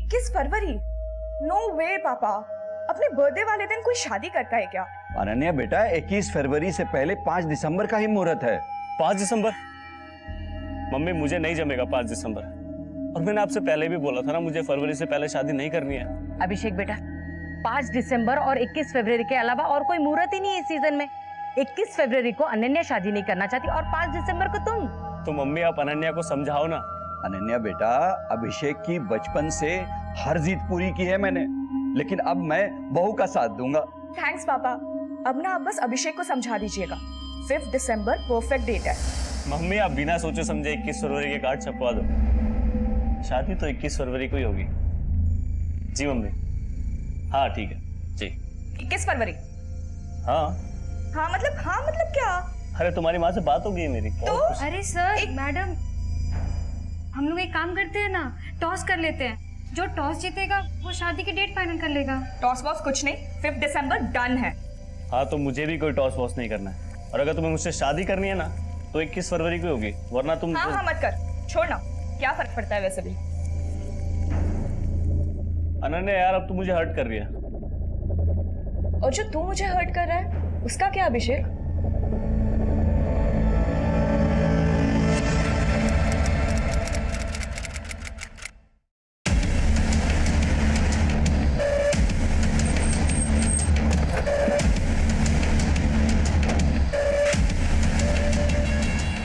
21 फरवरी? No वे पापा, अपने birthday वाले दिन कोई शादी करता है क्या? अनन्या बेटा, 21 फरवरी से पहले 5 दिसंबर का ही मुहूर्त है। 5 दिसंबर? मम्मी मुझे नहीं जमेगा 5 दिसंबर। और मैंने आपसे पहले भी बोला था ना, मुझे फरवरी से पहले शादी नहीं करनी है। अभिषेक बेटा, 5 दिसंबर और 21 फरवरी के अलावा और कोई मुहूर्त ही नहीं है इस सीजन में। 21 फरवरी को अनन्या शादी नहीं करना चाहती और 5 दिसंबर को तुम। तो मम्मी आप अनन्या को समझाओ ना। अनन्या बेटा, अभिषेक की बचपन से हर जिद पूरी की है मैंने, लेकिन अब मैं बहू का साथ दूंगा। थैंक्स पापा, अब ना आप बस अभिषेक को समझा दीजिएगा। 5 दिसंबर परफेक्ट डेट है। मम्मी आप बिना सोचे समझे 21 फरवरी के कार्ड छपवा दो। शादी तो 21 फरवरी को ही होगी। जी मम्मी, हाँ ठीक है जी। 21 फरवरी? हाँ मतलब क्या? अरे तुम्हारी माँ से बात हो गई है मेरी। तो अरे सर, मैडम, हम लोग एक काम करते हैं ना, टॉस कर लेते हैं। जो टॉस जीतेगा वो शादी की डेट फाइनल कर लेगा। टॉस वॉस कुछ नहीं, 5 दिसंबर डन है। हाँ तो मुझे भी कोई टॉस वॉस नहीं करना है, और अगर तुम्हें मुझसे शादी करनी है ना तो 21 फरवरी को होगी, वरना तुम हाँ मत कर, छोड़ना, क्या फर्क पड़ता है वैसे भी। अनन्या यार, अब तू मुझे हर्ट कर रही है। और जो तू मुझे हर्ट कर रहा है उसका क्या अभिषेक?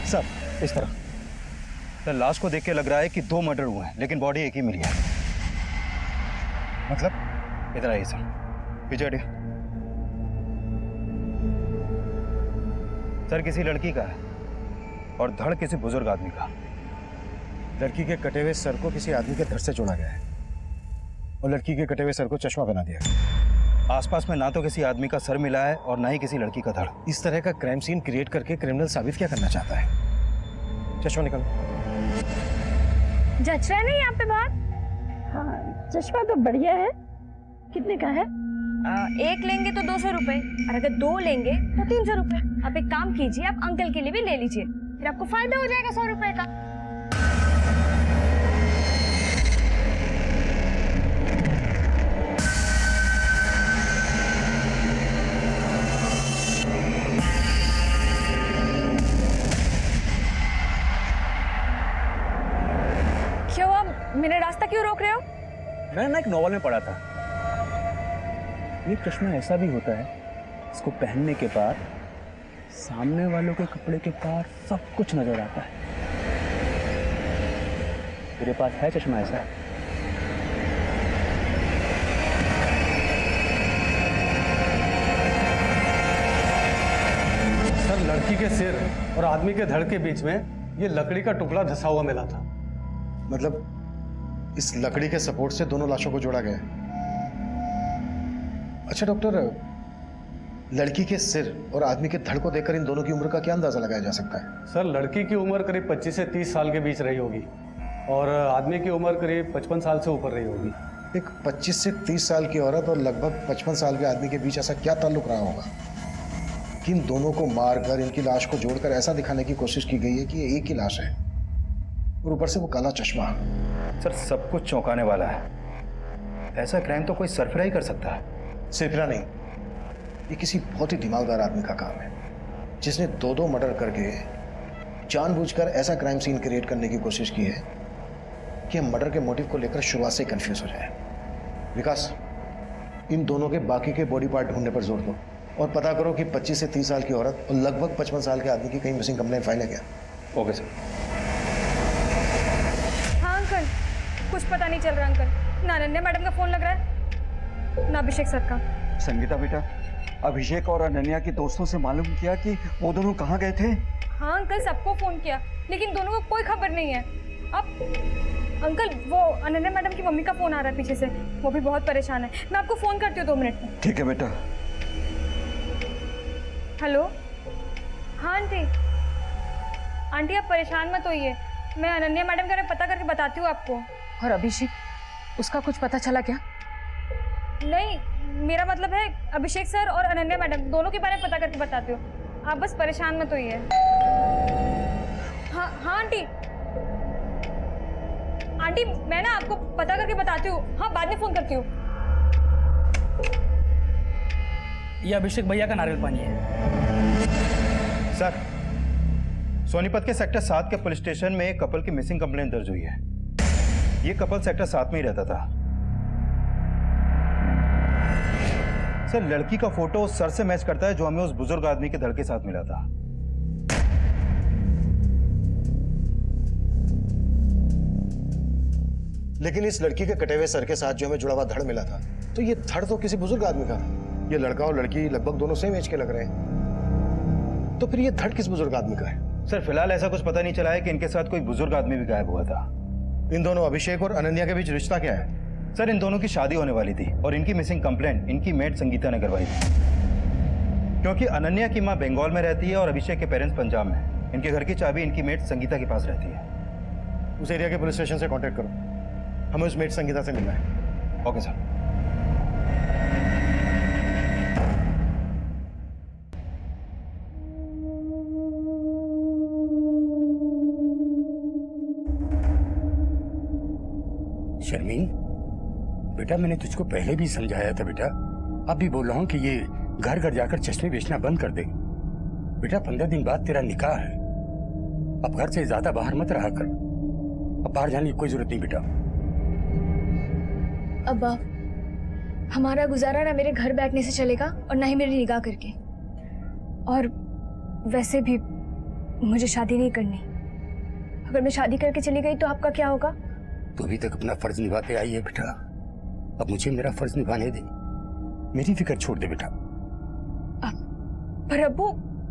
सर, इस तरह सर, लाश को देख के लग रहा है कि 2 मर्डर हुए हैं, लेकिन बॉडी एक ही मिली है। मतलब इधर आइए सर, पीछे हटिए। सर, किसी लड़की का है और धड़ किसी बुजुर्ग आदमी का। लड़की के कटे हुए सर को किसी आदमी के धड़ से जोड़ा गया है और लड़की के कटे हुए सर को चश्मा बना दिया गया। आसपास में ना तो किसी आदमी का सर मिला है और ना ही किसी लड़की का धड़। इस तरह का क्राइम सीन क्रिएट करके क्रिमिनल साबित क्या करना चाहता है? चश्मा निकालो। जच रहा है ना यहाँ पे बात? हाँ, चश्मा तो बढ़िया है। कितने का है? एक लेंगे तो 200 रुपए, और अगर 2 लेंगे तो 300 रुपए। आप एक काम कीजिए, आप अंकल के लिए भी ले लीजिए, फिर आपको फायदा हो जाएगा 100 रुपए का। क्यों आप मेरा रास्ता क्यों रोक रहे हो? मैंने ना एक नॉवल में पढ़ा था, ये चश्मा ऐसा भी होता है, इसको पहनने के बाद सामने वालों के कपड़े के पार सब कुछ नजर आता है। तेरे पास है चश्मा ऐसा? सर, लड़की के सिर और आदमी के धड़ के बीच में ये लकड़ी का टुकड़ा धंसा हुआ मिला था। मतलब इस लकड़ी के सपोर्ट से दोनों लाशों को जोड़ा गया है। अच्छा डॉक्टर, लड़की के सिर और आदमी के धड़ को देखकर इन दोनों की उम्र का क्या अंदाजा लगाया जा सकता है? सर, लड़की की उम्र करीब 25 से 30 साल के बीच रही होगी और आदमी की उम्र करीब 55 साल से ऊपर रही होगी। एक 25 से 30 साल की औरत और लगभग 55 साल के आदमी के बीच ऐसा क्या ताल्लुक रहा होगा कि इन दोनों को मारकर इनकी लाश को जोड़कर ऐसा दिखाने की कोशिश की गई है कि ये एक ही लाश है, और ऊपर से वो काला चश्मा। सर, सब कुछ चौंकाने वाला है। ऐसा क्राइम तो कोई सरफरा ही कर सकता है। सरफरा नहीं, ये किसी बहुत ही दिमागदार आदमी का काम है, जिसने 2 मर्डर करके जानबूझकर ऐसा क्राइम सीन क्रिएट करने की कोशिश की है कि हम मर्डर के मोटिव को लेकर शुरुआत से कंफ्यूज हो जाए। विकास, इन दोनों के बाकी के बॉडी पार्ट ढूंढने पर जोर दो और पता करो कि 25 से 30 साल की औरत और लगभग 55 साल के आदमी की कहीं मिसिंग कंप्लेंट फाइल है क्या? Okay sir. हाँ अंकल, कुछ पता नहीं चल रहा अंकल। ना अनन्या मैडम का फोन लग रहा है, ना अभिषेक सर का। संगीता बेटा, अभिषेक और अनन्या के दोस्तों से मालूम किया कि वो दोनों कहाँ गए थे? हाँ अंकल, सबको फोन किया, लेकिन दोनों को कोई खबर नहीं है। अब अंकल, वो अनन्या मैडम की मम्मी का फोन आ रहा है पीछे से, वो भी बहुत परेशान है। मैं आपको फोन करती हूँ 2 मिनट में। ठीक है बेटा। हेलो, हाँ आंटी। आंटी आप परेशान मत होइए, मैं अनन्या मैडम के बारे में पता करके बताती हूँ आपको। और अभिषेक, उसका कुछ पता चला क्या? नहीं, मेरा मतलब है अभिषेक सर और अनन्या मैडम दोनों के बारे में पता करके बताती हूँ, आप बस परेशान मत होइए। हाँ हाँ आंटी, आंटी मैं ना आपको पता करके बताती हूँ, हाँ बाद में फोन करती हूँ। ये अभिषेक भैया का नारियल पानी है। सर, सोनीपत के सेक्टर 7 के पुलिस स्टेशन में एक कपल की मिसिंग कंप्लेंट दर्ज हुई है। ये कपल सेक्टर 7 में ही रहता था। सर, लड़की का फोटो उस सर से मैच करता है जो हमें उस बुजुर्ग आदमी के धड़ के साथ मिला था। लेकिन इस लड़की के कटे हुए सर के साथ जो हमें जुड़ा हुआ धड़ मिला था, तो ये धड़ तो किसी बुजुर्ग आदमी का था। ये लड़का और लड़की लगभग दोनों सेम एज के लग रहे हैं, तो फिर ये धड़ किस बुजुर्ग आदमी का है? सर, फिलहाल ऐसा कुछ पता नहीं चला है कि इनके साथ कोई बुजुर्ग आदमी भी गायब हुआ था। इन दोनों अभिषेक और अनन्या के बीच रिश्ता क्या है? सर, इन दोनों की शादी होने वाली थी और इनकी मिसिंग कंप्लेंट इनकी मेड संगीता ने करवाई थी। क्योंकि अनन्या की मां बंगाल में रहती है और अभिषेक के पेरेंट्स पंजाब में। इनके घर की चाबी इनकी मेड संगीता के पास रहती है। उस एरिया के पुलिस स्टेशन से कांटेक्ट करो, हमें उस मेड संगीता से मिलना है। Okay sir. शर्मीन, बेटा मैंने तुझको पहले भी समझाया था बेटा, अब भी बोल रहा हूँ कि ये घर घर जाकर चश्मे बेचना बंद कर दे। बेटा 15 दिन बाद तेरा निकाह है, अब घर से ज्यादा बाहर मत रहा कर। अब बाहर जाने की कोई जरूरत नहीं बेटा। अब्बा, हमारा गुजारा ना मेरे घर बैठने से चलेगा और ना ही मेरी निगाह करके। और वैसे भी मुझे शादी नहीं करनी। अगर मैं शादी करके चली गई तो आपका क्या होगा? तू अभी तक अपना फर्ज निभाते आई है बेटा, अब मुझे मेरा फर्ज निभाने दे। मेरी फिक्र छोड़ दे बेटा। पर अब्बू,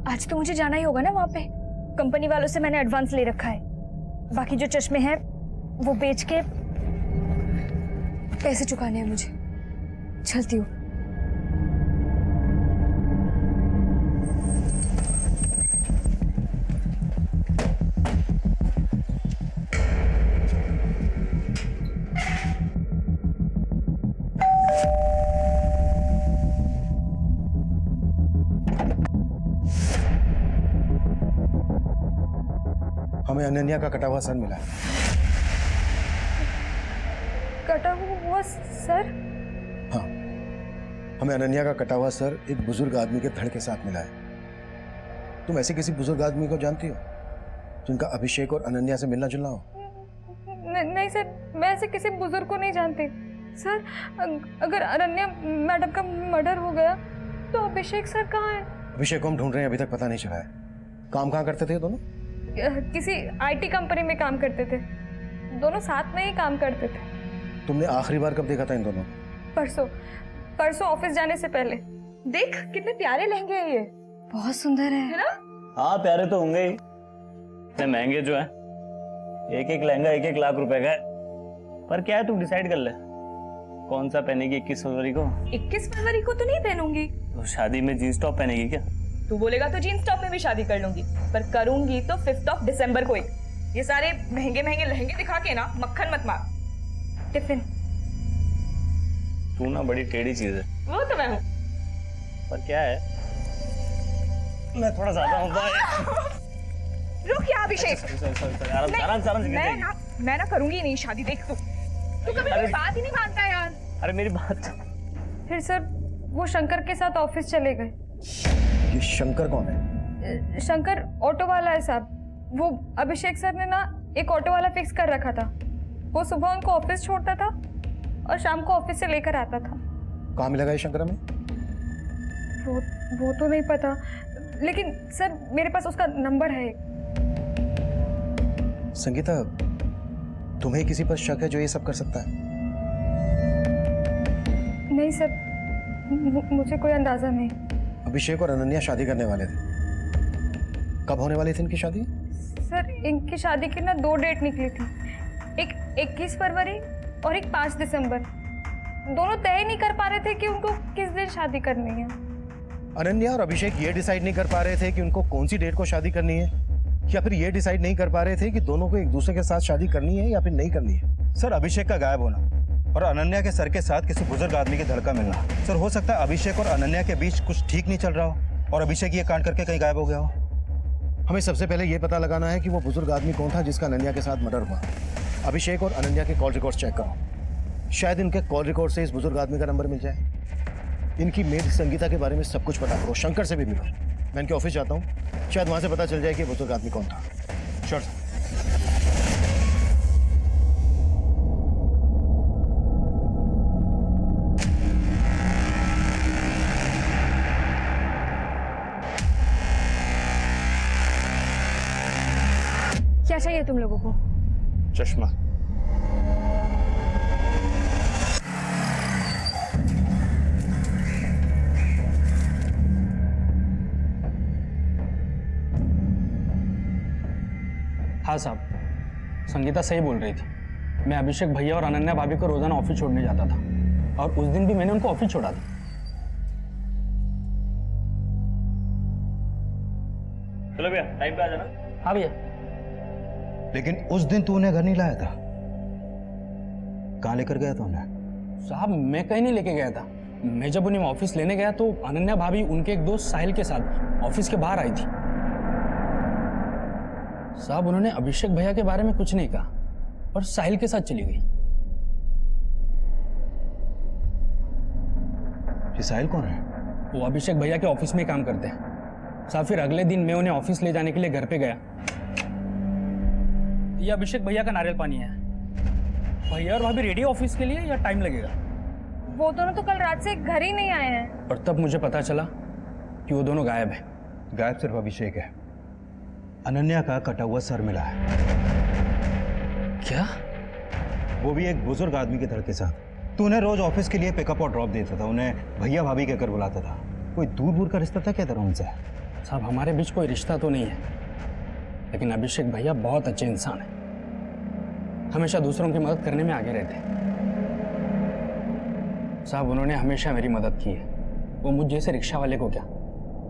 आज तो मुझे जाना ही होगा ना वहाँ पे। कंपनी वालों से मैंने एडवांस ले रखा है। बाकी जो चश्मे हैं वो बेच के पैसे चुकाने हैं मुझे। चलती हूँ। हमें अनन्या का कटा हुआ सर मिला है। कटा हुआ सर? हाँ, हमें अनन्या का कटा हुआ सर एक बुजुर्ग आदमी के धड़ के साथ मिला है। तुम ऐसे किसी बुजुर्ग आदमी को जानती हो जिनका अभिषेक और अनन्या से मिलना जुलना हो? नहीं सर, मैं ऐसे किसी बुजुर्ग को नहीं जानती। सर, अगर अनन्या मैडम का मर्डर हो गया तो अभिषेक सर कहाँ है? अभिषेक को हम ढूंढ रहे हैं, अभी तक पता नहीं चला है। काम कहाँ करते थे दोनों? किसी आईटी कंपनी में काम करते थे, दोनों साथ में ही काम करते थे। तुमने आखिरी बार कब देखा था इन दोनों? परसों ऑफिस जाने से पहले। देख कितने प्यारे लहंगे हैं ये। बहुत सुंदर है ना? हाँ, प्यारे तो होंगे ही, इतने महंगे जो है। एक एक लहंगा 1-1 लाख रुपए का है। पर क्या है, तू डिसाइड कर ले कौन सा पहनेगी 21 फरवरी को। 21 फरवरी को तो नहीं पहनूंगी। तो शादी में जींस टॉप पहनेगी क्या? तू बोलेगा तो जीन्स टॉप में भी शादी कर लूंगी, पर करूंगी तो 5 दिसंबर को ही। ये सारे महंगे महंगे लहंगे दिखा के ना मक्खन मत मार। टिफिन। तू ना बड़ी टेढ़ी चीज है। वो तो मैं हूँ। पर क्या है, मैं थोड़ा ज्यादा होता है। रुक या अभिषेक। मैं ना करूंगी नहीं शादी। देख तू कभी मेरी बात ही नहीं मानता यार। अरे मेरी बात। फिर सर वो शंकर के साथ ऑफिस चले गए। ये शंकर कौन है? शंकर ऑटो वाला है साहब। वो अभिषेक सर ने ना एक ऑटो वाला फिक्स कर रखा था। वो सुबह उनको ऑफिस छोड़ता था और शाम को ऑफिस से लेकर आता था। कहाँ मिलेगा ये शंकर हमें? वो तो नहीं पता, लेकिन सर मेरे पास उसका नंबर है। संगीता, तुम्हें किसी पर शक है जो ये सब कर सकता है? नहीं सर, मुझे कोई अंदाजा नहीं। अभिषेक और अनन्या शादी करने वाले थे। कब होने वाली थी इनकी शादी? सर इनकी शादी की ना 2 डेट निकली थी, एक 21 फरवरी और एक 5 दिसंबर। दोनों तय नहीं कर पा रहे थे कि उनको किस दिन शादी करनी है। अनन्या और अभिषेक ये डिसाइड नहीं कर पा रहे थे कि उनको कौन सी डेट को शादी करनी है, या फिर ये डिसाइड नहीं कर पा रहे थे कि दोनों को एक दूसरे के साथ शादी करनी है या फिर नहीं करनी है। सर, अभिषेक का गायब होना और अनन्या के सर के साथ किसी बुजुर्ग आदमी के धड़ का मिलना। सर, हो सकता है अभिषेक और अनन्या के बीच कुछ ठीक नहीं चल रहा हो और अभिषेक ये कांड करके कहीं गायब हो गया हो। हमें सबसे पहले ये पता लगाना है कि वो बुजुर्ग आदमी कौन था जिसका अनन्या के साथ मर्डर हुआ। अभिषेक और अनन्या के कॉल रिकॉर्ड चेक करो। शायद इनके कॉल रिकॉर्ड से इस बुजुर्ग आदमी का नंबर मिल जाए। इनकी मेड संगीता के बारे में सब कुछ पता करो। शंकर से भी मिलो। मैं इनके ऑफिस जाता हूँ, शायद वहां से पता चल जाए कि बुजुर्ग आदमी कौन था। Sure sir. क्या चाहिए तुम लोगों को? चश्मा। हाँ साहब, संगीता सही बोल रही थी। मैं अभिषेक भैया और अनन्या भाभी को रोजाना ऑफिस छोड़ने जाता था और उस दिन भी मैंने उनको ऑफिस छोड़ा था। चलो भैया, टाइम पे आ जाना। हाँ भैया। लेकिन उस दिन तू उन्हें घर नहीं लाया था, कहाँ लेकर गया था उन्हें? साहब मैं कहीं नहीं लेके गया था। मैं जब उन्हें ऑफिस लेने गया तो अनन्या भाभी उनके एक दोस्त साहिल के साथ ऑफिस के बाहर आई थी। साहब उन्होंने अभिषेक भैया के बारे में कुछ नहीं कहा और साहिल के साथ चली गई। ये साहिल कौन है? वो अभिषेक भैया के ऑफिस में काम करते हैं। साहब फिर अगले दिन मैं उन्हें ऑफिस ले जाने के लिए घर पे गया। ये अभिषेक भैया का नारियल पानी है। भैया और भाभी रेडी ऑफिस के लिए या टाइम लगेगा? वो दोनों तो कल रात से घर ही नहीं आए हैं। और तब मुझे पता चला कि वो दोनों गायब हैं। गायब सिर्फ अभिषेक है। अनन्या का कटा हुआ सर मिला है। क्या? वो भी एक बुजुर्ग आदमी के धड़ के साथ। तू उन्हें रोज ऑफिस के लिए पिकअप और ड्रॉप देता था, उन्हें भैया भाभी कहकर बुलाता था। कोई दूर दूर का रिश्ता था क्या तेरा उनसे? साहब हमारे बीच कोई रिश्ता तो नहीं है, लेकिन अभिषेक भैया बहुत अच्छे इंसान हैं। हमेशा दूसरों की मदद करने में आगे रहते हैं। साहब उन्होंने हमेशा मेरी मदद की है। वो मुझ जैसे रिक्शा वाले को क्या,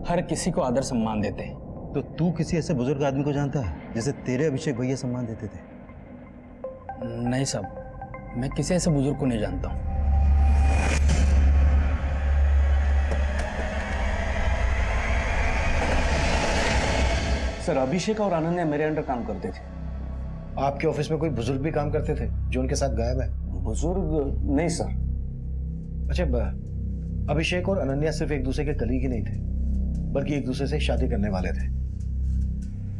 हर किसी को आदर सम्मान देते हैं। तो तू किसी ऐसे बुजुर्ग आदमी को जानता है जैसे तेरे अभिषेक भैया सम्मान देते थे? नहीं साहब, मैं किसी ऐसे बुजुर्ग को नहीं जानता हूँ। सर अभिषेक और अनन्या मेरे अंडर काम करते थे। आपके ऑफिस में कोई बुजुर्ग भी काम करते थे जो उनके साथ गायब है? बुजुर्ग नहीं सर। अच्छा, अभिषेक और अनन्या सिर्फ एक दूसरे के कलीग ही नहीं थे, बल्कि एक दूसरे से शादी करने वाले थे।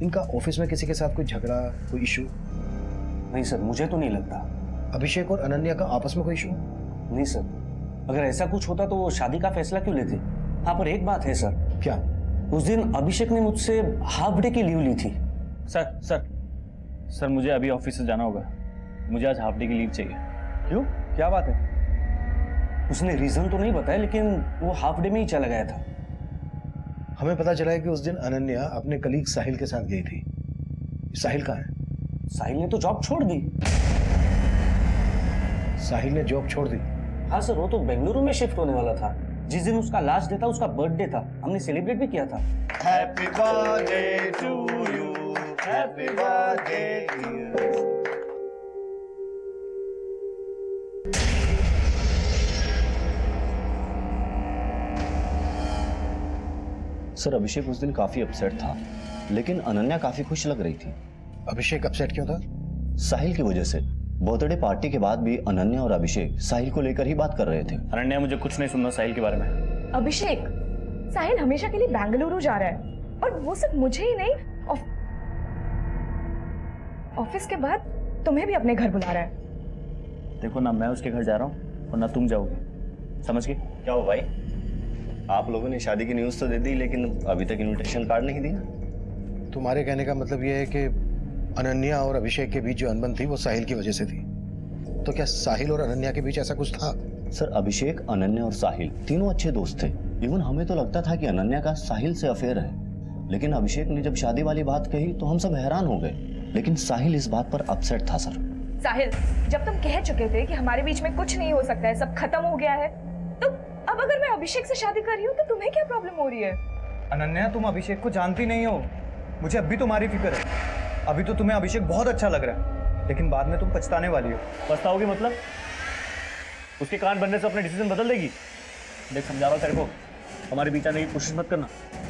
इनका ऑफिस में किसी के साथ कोई झगड़ा, कोई इशू? नहीं सर, मुझे तो नहीं लगता। अभिषेक और अनन्या का आपस में कोई इशू? नहीं सर, अगर ऐसा कुछ होता तो वो शादी का फैसला क्यों लेते? हाँ पर एक बात है सर। क्या? उस दिन अभिषेक ने मुझसे हाफ डे की लीव ली थी। सर मुझे अभी ऑफिस से जाना होगा। मुझे आज हाफ डे की लीव चाहिए। क्यों, क्या बात है? उसने रीजन तो नहीं बताया, लेकिन वो हाफ डे में ही चला गया था। हमें पता चला है कि उस दिन अनन्या अपने कलीग साहिल के साथ गई थी। साहिल कहाँ है? साहिल ने तो जॉब छोड़ दी। साहिल ने जॉब छोड़ दी? हाँ सर, वो तो बेंगलुरु में शिफ्ट होने वाला था। जिस दिन उसका लास्ट डे था, उसका बर्थडे था, हमने सेलिब्रेट भी किया था। Happy birthday to you, happy birthday to you. Sir Abhishek उस दिन काफी अपसेट था, लेकिन अनन्या काफी खुश लग रही थी। अभिषेक अपसेट क्यों था? साहिल की वजह से। बर्थडे पार्टी के बाद भी अनन्या और अभिषेक साहिल को लेकर ही बात कर रहे थे। अनन्या, मुझे कुछ नहीं सुनना साहिल के बारे में। अभिषेक, साहिल हमेशा के लिए बेंगलुरु जा रहा है, और वो सिर्फ मुझे ही नहीं, ऑफिस के बाद तुम्हें भी अपने घर बुला रहा है। देखो ना, मैं उसके घर जा रहा हूँ और ना तुम जाओगे, समझ गए? क्या हो भाई, आप लोगों ने शादी की न्यूज़ तो दे दी, लेकिन अभी तक इनविटेशन कार्ड नहीं दिया। तुम्हारे कहने का मतलब यह है कि अनन्या और अभिषेक के बीच जो अनबन थी वो साहिल की वजह से थी। तो क्या साहिल और अनन्या के बीच ऐसा कुछ था? सर अभिषेक, अनन्या और साहिल तीनों अच्छे दोस्त थे। इवन हमें तो लगता था कि अनन्या का साहिल से अफेयर है, लेकिन अभिषेक ने जब शादी वाली बात कही तो हम सब हैरान हो गए। लेकिन साहिल इस बात पर अपसेट था। सर साहिल, जब तुम कह चुके थे कि हमारे बीच में कुछ नहीं हो सकता है, सब खत्म हो गया है, तो अब अगर मैं अभिषेक से शादी कर रही हूँ तो तुम्हें क्या प्रॉब्लम हो रही है? अनन्या, तुम अभिषेक को जानती नहीं हो। मुझे अब भी तुम्हारी फिक्र है। अभी तो तुम्हें अभिषेक बहुत अच्छा लग रहा है, लेकिन बाद में तुम पछताने वाली हो। पछताओगी मतलब? उसके कान बनने से अपने डिसीजन बदल देगी। देख, समझा रहा हूँ तेरे को, हमारे बीच आने की कोशिश मत करना।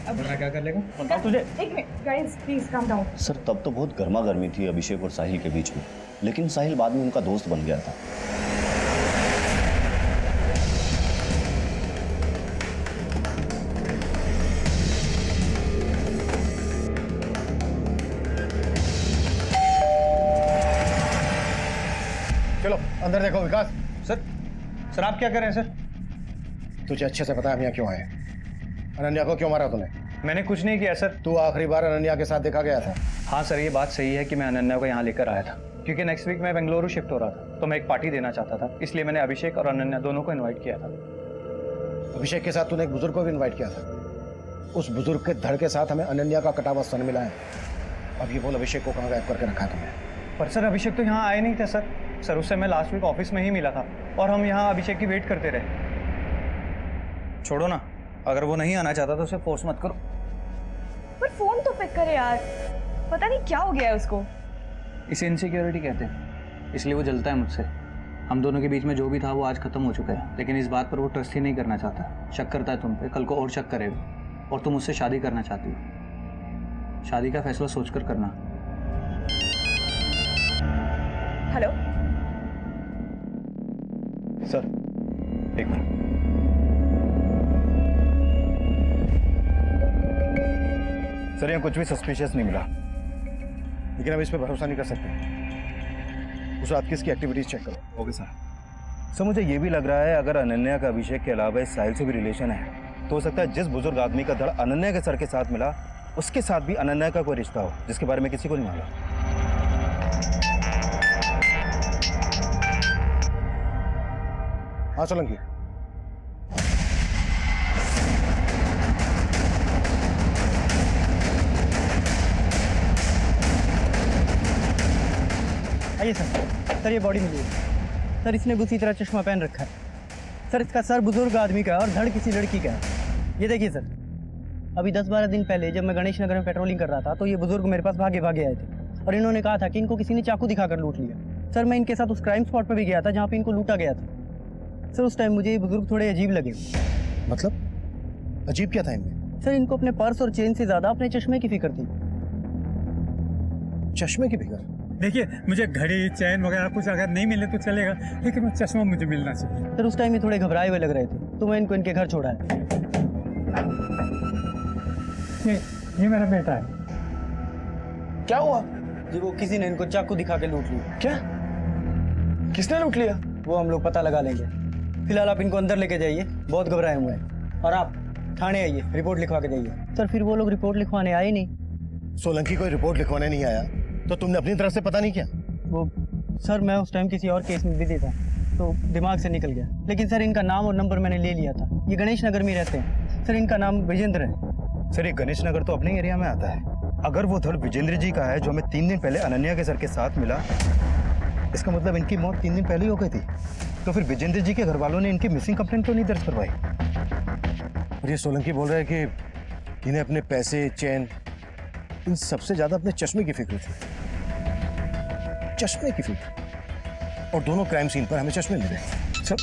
अब मैं क्या कर लेगा बताओ तुझे। एक minute guys, please calm down. Sir तब तो बहुत गर्मा गर्मी थी अभिषेक और साहिल के बीच में, लेकिन साहिल बाद में उनका दोस्त बन गया था। चलो अंदर देखो विकास। सर आप क्या कर रहे हैं सर? तुझे अच्छे से पता है हम यहाँ क्यों आए। अनन्या को क्यों मारा तूने? मैंने कुछ नहीं किया सर। तू आखिरी बार अनन्या के साथ देखा गया था। हाँ सर, ये बात सही है कि मैं अनन्या को यहाँ लेकर आया था, क्योंकि नेक्स्ट वीक मैं बेंगलुरु शिफ्ट हो रहा था, तो मैं एक पार्टी देना चाहता था, इसलिए मैंने अभिषेक और अनन्या दोनों को इन्वाइट किया था। अभिषेक के साथ तूने एक बुजुर्ग को भी इन्वाइट किया था। उस बुजुर्ग के धड़ के साथ हमें अनन्या का कटा हुआ सन मिला है। अब ये बोल अभिषेक को कहाँ गायब करके रखा है तुमने? पर सर अभिषेक तो यहाँ आए नहीं थे सर। सर उससे मैं लास्ट वीक ऑफिस में ही मिला था और हम यहाँ अभिषेक की वेट करते रहे। छोड़ो ना, अगर वो नहीं आना चाहता तो उसे फोर्स मत करो। पर फोन तो पिक करे यार, पता नहीं क्या हो गया है उसको। इसे इनसिक्योरिटी कहते हैं, इसलिए वो जलता है मुझसे। हम दोनों के बीच में जो भी था वो आज खत्म हो चुका है, लेकिन इस बात पर वो ट्रस्ट ही नहीं करना चाहता। शक करता है तुम पे, कल को और शक करेगा। और तुम मुझसे शादी करना चाहती हो। शादी का फैसला सोचकर करना। हेलो सर एक मिनट। सर यहाँ कुछ भी सस्पिशियस नहीं मिला, लेकिन अब इस पर भरोसा नहीं कर सकते। उस रात की इसकी एक्टिविटीज चेक करो। Okay sir. मुझे ये भी लग रहा है अगर अनन्या का अभिषेक के अलावा इस साहिल से भी रिलेशन है, तो हो सकता है जिस बुजुर्ग आदमी का धड़ अनन्या के सर के साथ मिला, उसके साथ भी अनन्या का कोई रिश्ता हो, जिसके बारे में किसी को नहीं मालूम। हाँ सोलंकी। आइए सर ये बॉडी मिली है सर। इसने भी उसी तरह चश्मा पहन रखा है सर। इसका सर बुजुर्ग आदमी का है और धड़ किसी लड़की का है। ये देखिए सर, अभी 10-12 दिन पहले जब मैं गणेश नगर में पेट्रोलिंग कर रहा था तो ये बुजुर्ग मेरे पास भागे भागे आए थे और इन्होंने कहा था कि इनको किसी ने चाकू दिखाकर लूट लिया। सर मैं इनके साथ उस क्राइम स्पॉट पर भी गया था जहाँ पे इनको लूटा गया था। सर उस टाइम मुझे ये बुजुर्ग थोड़े अजीब लगे। मतलब अजीब क्या था इनमें? सर इनको अपने पर्स और चेन से ज्यादा अपने चश्मे की फिक्र थी। चश्मे की फिक्र? देखिए मुझे घड़ी चैन वगैरह कुछ अगर नहीं मिले तो चलेगा, लेकिन वो चश्मा मुझे मिलना चाहिए। सर उस टाइम ये थोड़े घबराए हुए लग रहे थे तो मैं इनको इनके घर छोड़ा है। ये मेरा बेटा है। क्या हुआ? जी वो किसी ने इनको चाकू दिखा के लूट लिया। क्या? किसने लूट लिया? वो हम लोग पता लगा लेंगे। फिलहाल आप इनको अंदर लेके जाइए, बहुत घबराए हुए हैं। और आप थाने आइए, रिपोर्ट लिखवा के जाइए। सर फिर वो लोग रिपोर्ट लिखवाने आए नहीं। सोलंकी कोई रिपोर्ट लिखवाने नहीं आया तो तुमने अपनी तरफ से पता नहीं किया? वो सर मैं उस टाइम किसी और केस में बिजी था तो दिमाग से निकल गया। लेकिन सर इनका नाम और नंबर मैंने ले लिया था। ये गणेश नगर में रहते हैं सर। इनका नाम विजेंद्र है। सर ये गणेश नगर तो अपने एरिया में आता है। अगर वो धड़ विजेंद्र जी का है जो हमें 3 दिन पहले अनन्या के सर के साथ मिला, इसका मतलब इनकी मौत 3 दिन पहले ही हो गई थी। तो फिर विजेंद्र जी के घर वालों ने इनकी मिसिंग कंप्लेंट क्यों नहीं दर्ज करवाई? और ये सोलंकी बोल रहा है कि इन्हें अपने पैसे, चैन, इन सबसे ज्यादा अपने चश्मे की फिक्र थी। चश्मे की फिक्र? और दोनों क्राइम सीन पर हमें चश्मे मिले। Sir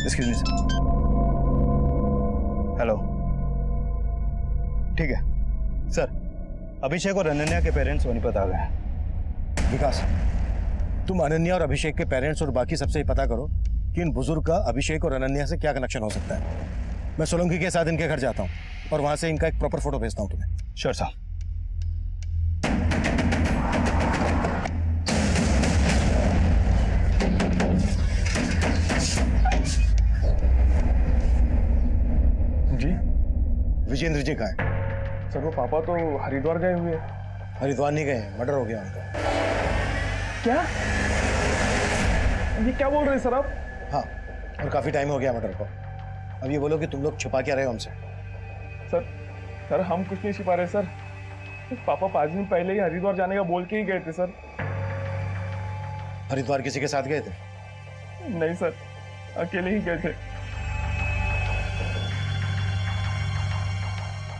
excuse me sir. Hello, ठीक है सर। अभिषेक और अनन्या के पेरेंट्स सोनीपत आ गए। विकास तुम अनन्या और अभिषेक के पेरेंट्स और बाकी सबसे पता करो कि इन बुजुर्ग का अभिषेक और अनन्या से क्या कनेक्शन हो सकता है। मैं सोलंकी के साथ इनके घर जाता हूँ और वहां से इनका एक प्रॉपर फोटो भेजता हूँ तुम्हें। श्योर साहब। जी विजेंद्र जी कहाँ है? सर वो पापा तो हरिद्वार गए हुए हैं। हरिद्वार नहीं गए, मर्डर हो गया उनका। क्या? ये क्या बोल रहे हैं सर आप? हाँ, और काफी टाइम हो गया मर्डर को। अब ये बोलो कि तुम लोग छुपा क्या रहे हो हमसे? सर हम कुछ नहीं छिपा रहे सर। पापा 5 दिन पहले ही हरिद्वार जाने का बोल के ही गए थे सर। हरिद्वार किसी के साथ गए थे? नहीं सर, अकेले ही गए थे।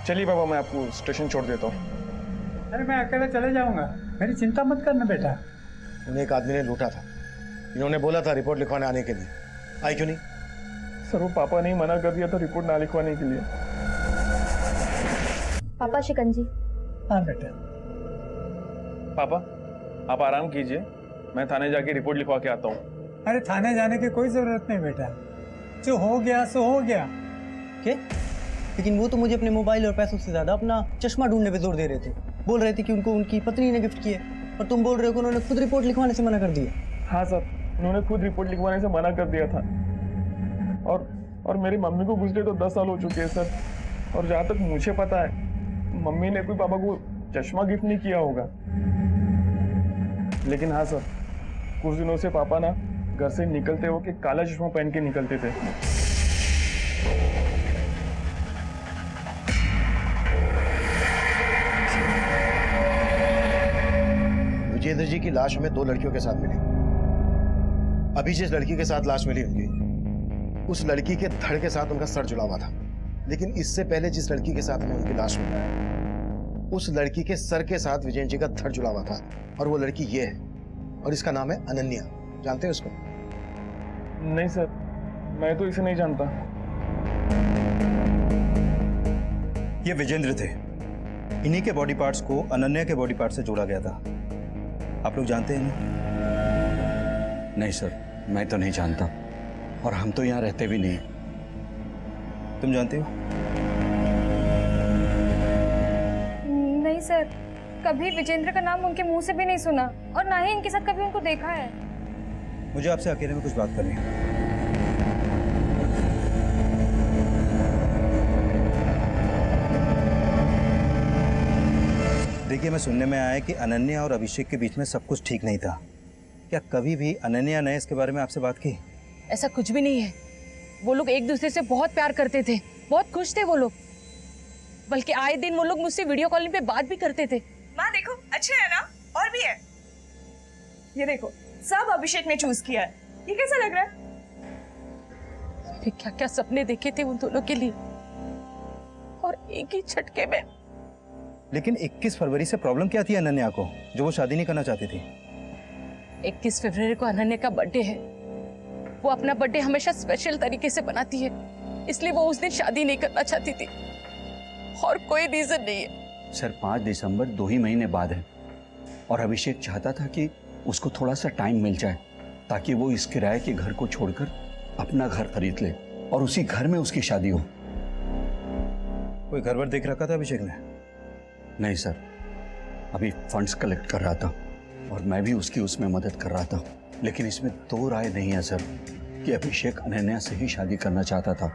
चलिए बाबा मैं आपको स्टेशन छोड़ देता हूँ। अरे मैं अकेले चले जाऊंगा, मेरी चिंता मत करना बेटा। उन्हें एक आदमी ने लूटा था, इन्होंने बोला था रिपोर्ट लिखवाने आने के लिए। आई क्यों नहीं? सर वो पापा ने मना कर दिया था रिपोर्ट ना लिखवाने के लिए। पापा शिकंजी। हाँ बेटा। पापा आप आराम कीजिए, मैं थाने जाके रिपोर्ट लिखवा के आता हूँ। अरे थाने जाने की कोई जरूरत नहीं बेटा, जो हो गया सो हो गया। क्या? लेकिन वो तो मुझे अपने मोबाइल और पैसों से ज्यादा अपना चश्मा ढूंढने पे जोर दे रहे थे। बोल रहे थे कि उनको उनकी पत्नी ने गिफ्ट किया, और तुम बोल रहे हो कि उन्होंने खुद रिपोर्ट लिखवाने से मना कर दिया। हाँ सर, उन्होंने खुद रिपोर्ट लिखवाने से मना कर दिया था। और मेरी मम्मी को गुजरे तो 10 साल हो चुके हैं सर। और जहाँ तक मुझे पता है, मम्मी ने कोई पापा को चश्मा गिफ्ट नहीं किया होगा। लेकिन हाँ सर, कुछ दिनों से पापा ना घर से निकलते हो कि काला चश्मा पहन के निकलते थे। विजेंद्र जी की लाश हमें 2 लड़कियों के साथ मिली। अभी जिस लड़की के साथ लाश मिली उनकी, उस लड़की के धड़ के साथ उनका सर जुड़ा हुआ था। लेकिन इससे पहले जिस लड़की के साथ हमें उनकी लाश मिला है, उस लड़की के सर के साथ विजेंद्र जी का धड़ जुड़ा हुआ था। और वो लड़की ये है, और इसका नाम है अनन्या। जानते हैं उसको? नहीं सर, मैं तो इसे नहीं जानता। ये विजेंद्र थे। इन्हीं के बॉडी पार्ट्स को अनन्या के बॉडी पार्ट से जोड़ा गया था। आप लोग जानते हैं इन्हें? नहीं सर, मैं तो नहीं जानता, और हम तो यहाँ रहते भी नहीं। तुम जानते हो? नहीं सर, कभी विजेंद्र का नाम उनके मुंह से भी नहीं सुना, और ना ही इनके साथ कभी उनको देखा है। मुझे आपसे अकेले में कुछ बात करनी है। देखिए, मैं सुनने में आया है कि अनन्या और अभिषेक के बीच में सब कुछ ठीक नहीं था। क्या कभी भी अनन्या ने इसके बारे में आपसे बात की? ऐसा कुछ भी नहीं है। वो लोग एक दूसरे से बहुत प्यार करते थे, बहुत खुश थे वो लोग। बल्कि आए दिन वो लोग मुझसे वीडियो कॉलिंग पे बात भी करते थे। माँ देखो, अच्छे है ना? और भी है, ये देखो, सब अभिषेक ने चूज किया है। ये कैसा लग रहा है? मैंने क्या क्या सपने देखे थे उन दोनों के लिए, और एक ही झटके में। लेकिन 21 फरवरी से प्रॉब्लम क्या थी अनन्या को, जो वो शादी नहीं करना चाहती थी? 21 फरवरी को अनन्या का बर्थडे है। वो अपना बर्थडे हमेशा स्पेशल तरीके से बनाती है, इसलिए वो उस दिन शादी नहीं करना चाहती थी, और कोई रीजन नहीं है। सर, 5 दिसंबर 2 ही महीने बाद है, और अभिषेक चाहता था कि उसको थोड़ा सा टाइम मिल जाए, ताकि वो इस किराए के घर को छोड़कर अपना घर खरीद ले, और उसी घर में उसकी शादी हो। कोई घर वर देख रखा था अभिषेक ने? नहीं सर, अभी फंड्स कलेक्ट कर रहा था, और मैं भी उसकी उसमें मदद कर रहा था। लेकिन इसमें 2 राय नहीं है सर कि अभिषेक अनन्या से ही शादी करना चाहता था।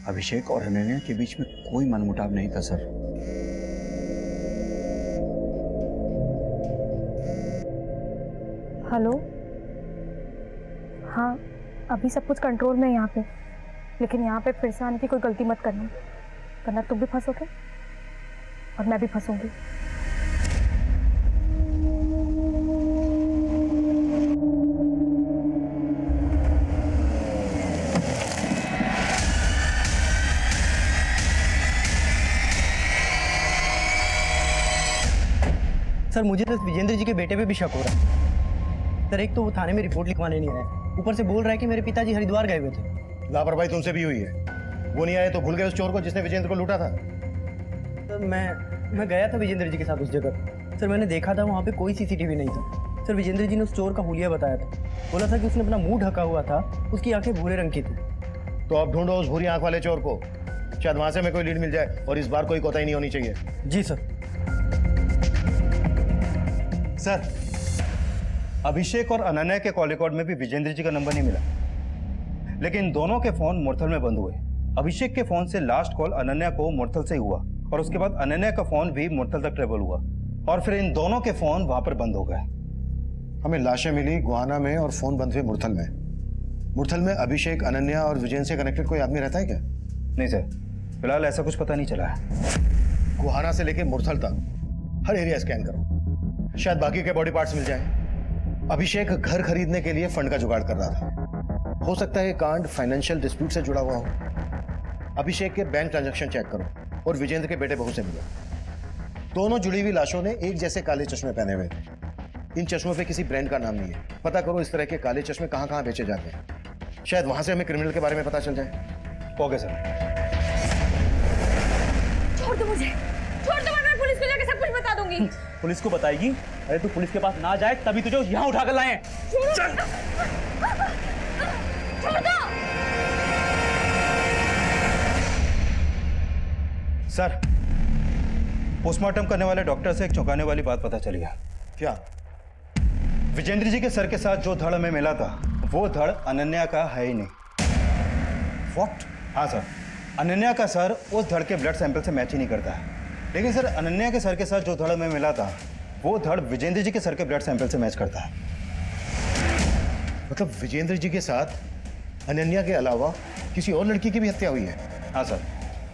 अभिषेक और अनन्या के बीच में कोई मनमुटाव नहीं था सर। हेलो, हाँ, अभी सब कुछ कंट्रोल में है यहाँ पे, लेकिन यहाँ पे फिर से आने की कोई गलती मत करना, वरना तुम भी फंसोगे और मैं भी फंसूंगी। सर, मुझे तो विजेंद्र जी के बेटे पे भी शक हो रहा है। सर, एक तो वो थाने में रिपोर्ट लिखवाने नहीं आए, ऊपर से बोल रहा है कि मेरे पिताजी हरिद्वार गए हुए थे। लापरवाही तुमसे भी हुई है। वो नहीं आए तो भूल गए उस चोर को जिसने विजेंद्र को लूटा था? सर, मैं गया था विजेंद्र जी के साथ उस जगह। सर, मैंने देखा था वहाँ पे कोई सीसीटीवी नहीं था। सर, विजेंद्र जी ने उस चोर का हुलिया बताया था। बोला था कि उसने अपना मुंह ढका हुआ था, उसकी आंखें भूरे रंग की थी। तो अब ढूंढो उस भूरी आंख वाले चोर को, शायद वहां से हमें कोई लीड मिल जाए, और इस बार कोई कोताही नहीं होनी चाहिए। जी सर। सर, अभिषेक और अनन्या के कॉल रिकॉर्ड में भी विजेंद्र जी का नंबर नहीं मिला, लेकिन दोनों के फोन मुरथल में बंद हुए। अभिषेक के फोन से लास्ट कॉल अनन्या को मुरथल से हुआ, और उसके बाद अनन्या का फोन भी मुरथल तक ट्रेवल हुआ, और फिर इन दोनों के फोन वहां पर बंद हो गए। हमें लाशें मिली गुहाना में और फोन बंद हुए मुरथल में। मुरथल में अभिषेक, अनन्या और विजयन से कनेक्टेड कोई आदमी रहता है क्या? नहीं सर, फिलहाल ऐसा कुछ पता नहीं चला है। गुहाना से लेकर मुरथल तक हर एरिया स्कैन करो, शायद बाकी के बॉडी पार्ट्स मिल जाएं। अभिषेक घर खरीदने के लिए फंड का जुगाड़ कर रहा था। हो सकता है ये कांड फाइनेंशियल डिस्प्यूट से जुड़ा हुआ हो। अभिषेक के बैंक ट्रांजैक्शन चेक करो, और विजेंद्र के बेटे बहू से मिलो। दोनों जुड़ी हुई लाशों ने एक जैसे काले चश्मे पहने हुए थे। इन चश्मों पे किसी ब्रांड का नाम नहीं है। पता करो इस तरह के काले चश्मे कहां कहां बेचे जाते हैं, शायद वहां से हमें क्रिमिनल के बारे में पता चल जाए। Okay sir. छोड़ दो मुझे, छोड़ दो, मैं पुलिस को जाके सब कुछ बता दूंगी। बताऊंगी। पुलिस को बताएगी? अरे तू पुलिस के पास ना जाए तभी तुझे यहाँ उठाकर लाए हैं। चल। सर, पोस्टमार्टम करने वाले डॉक्टर से एक चौंकाने वाली बात पता चली है। क्या? विजेंद्र जी के सर के साथ जो धड़ हमें मिला था वो धड़ अनन्या का है ही नहीं। व्हाट? हाँ सर, अनन्या का सर उस धड़ के ब्लड सैंपल से मैच ही नहीं करता है। लेकिन सर, अनन्या के सर के साथ जो धड़ हमें मिला था वो धड़ विजेंद्र जी के सर के ब्लड सैंपल से मैच करता है। मतलब विजेंद्र जी के साथ अनन्या के अलावा किसी और लड़की की भी हत्या हुई है? हाँ सर,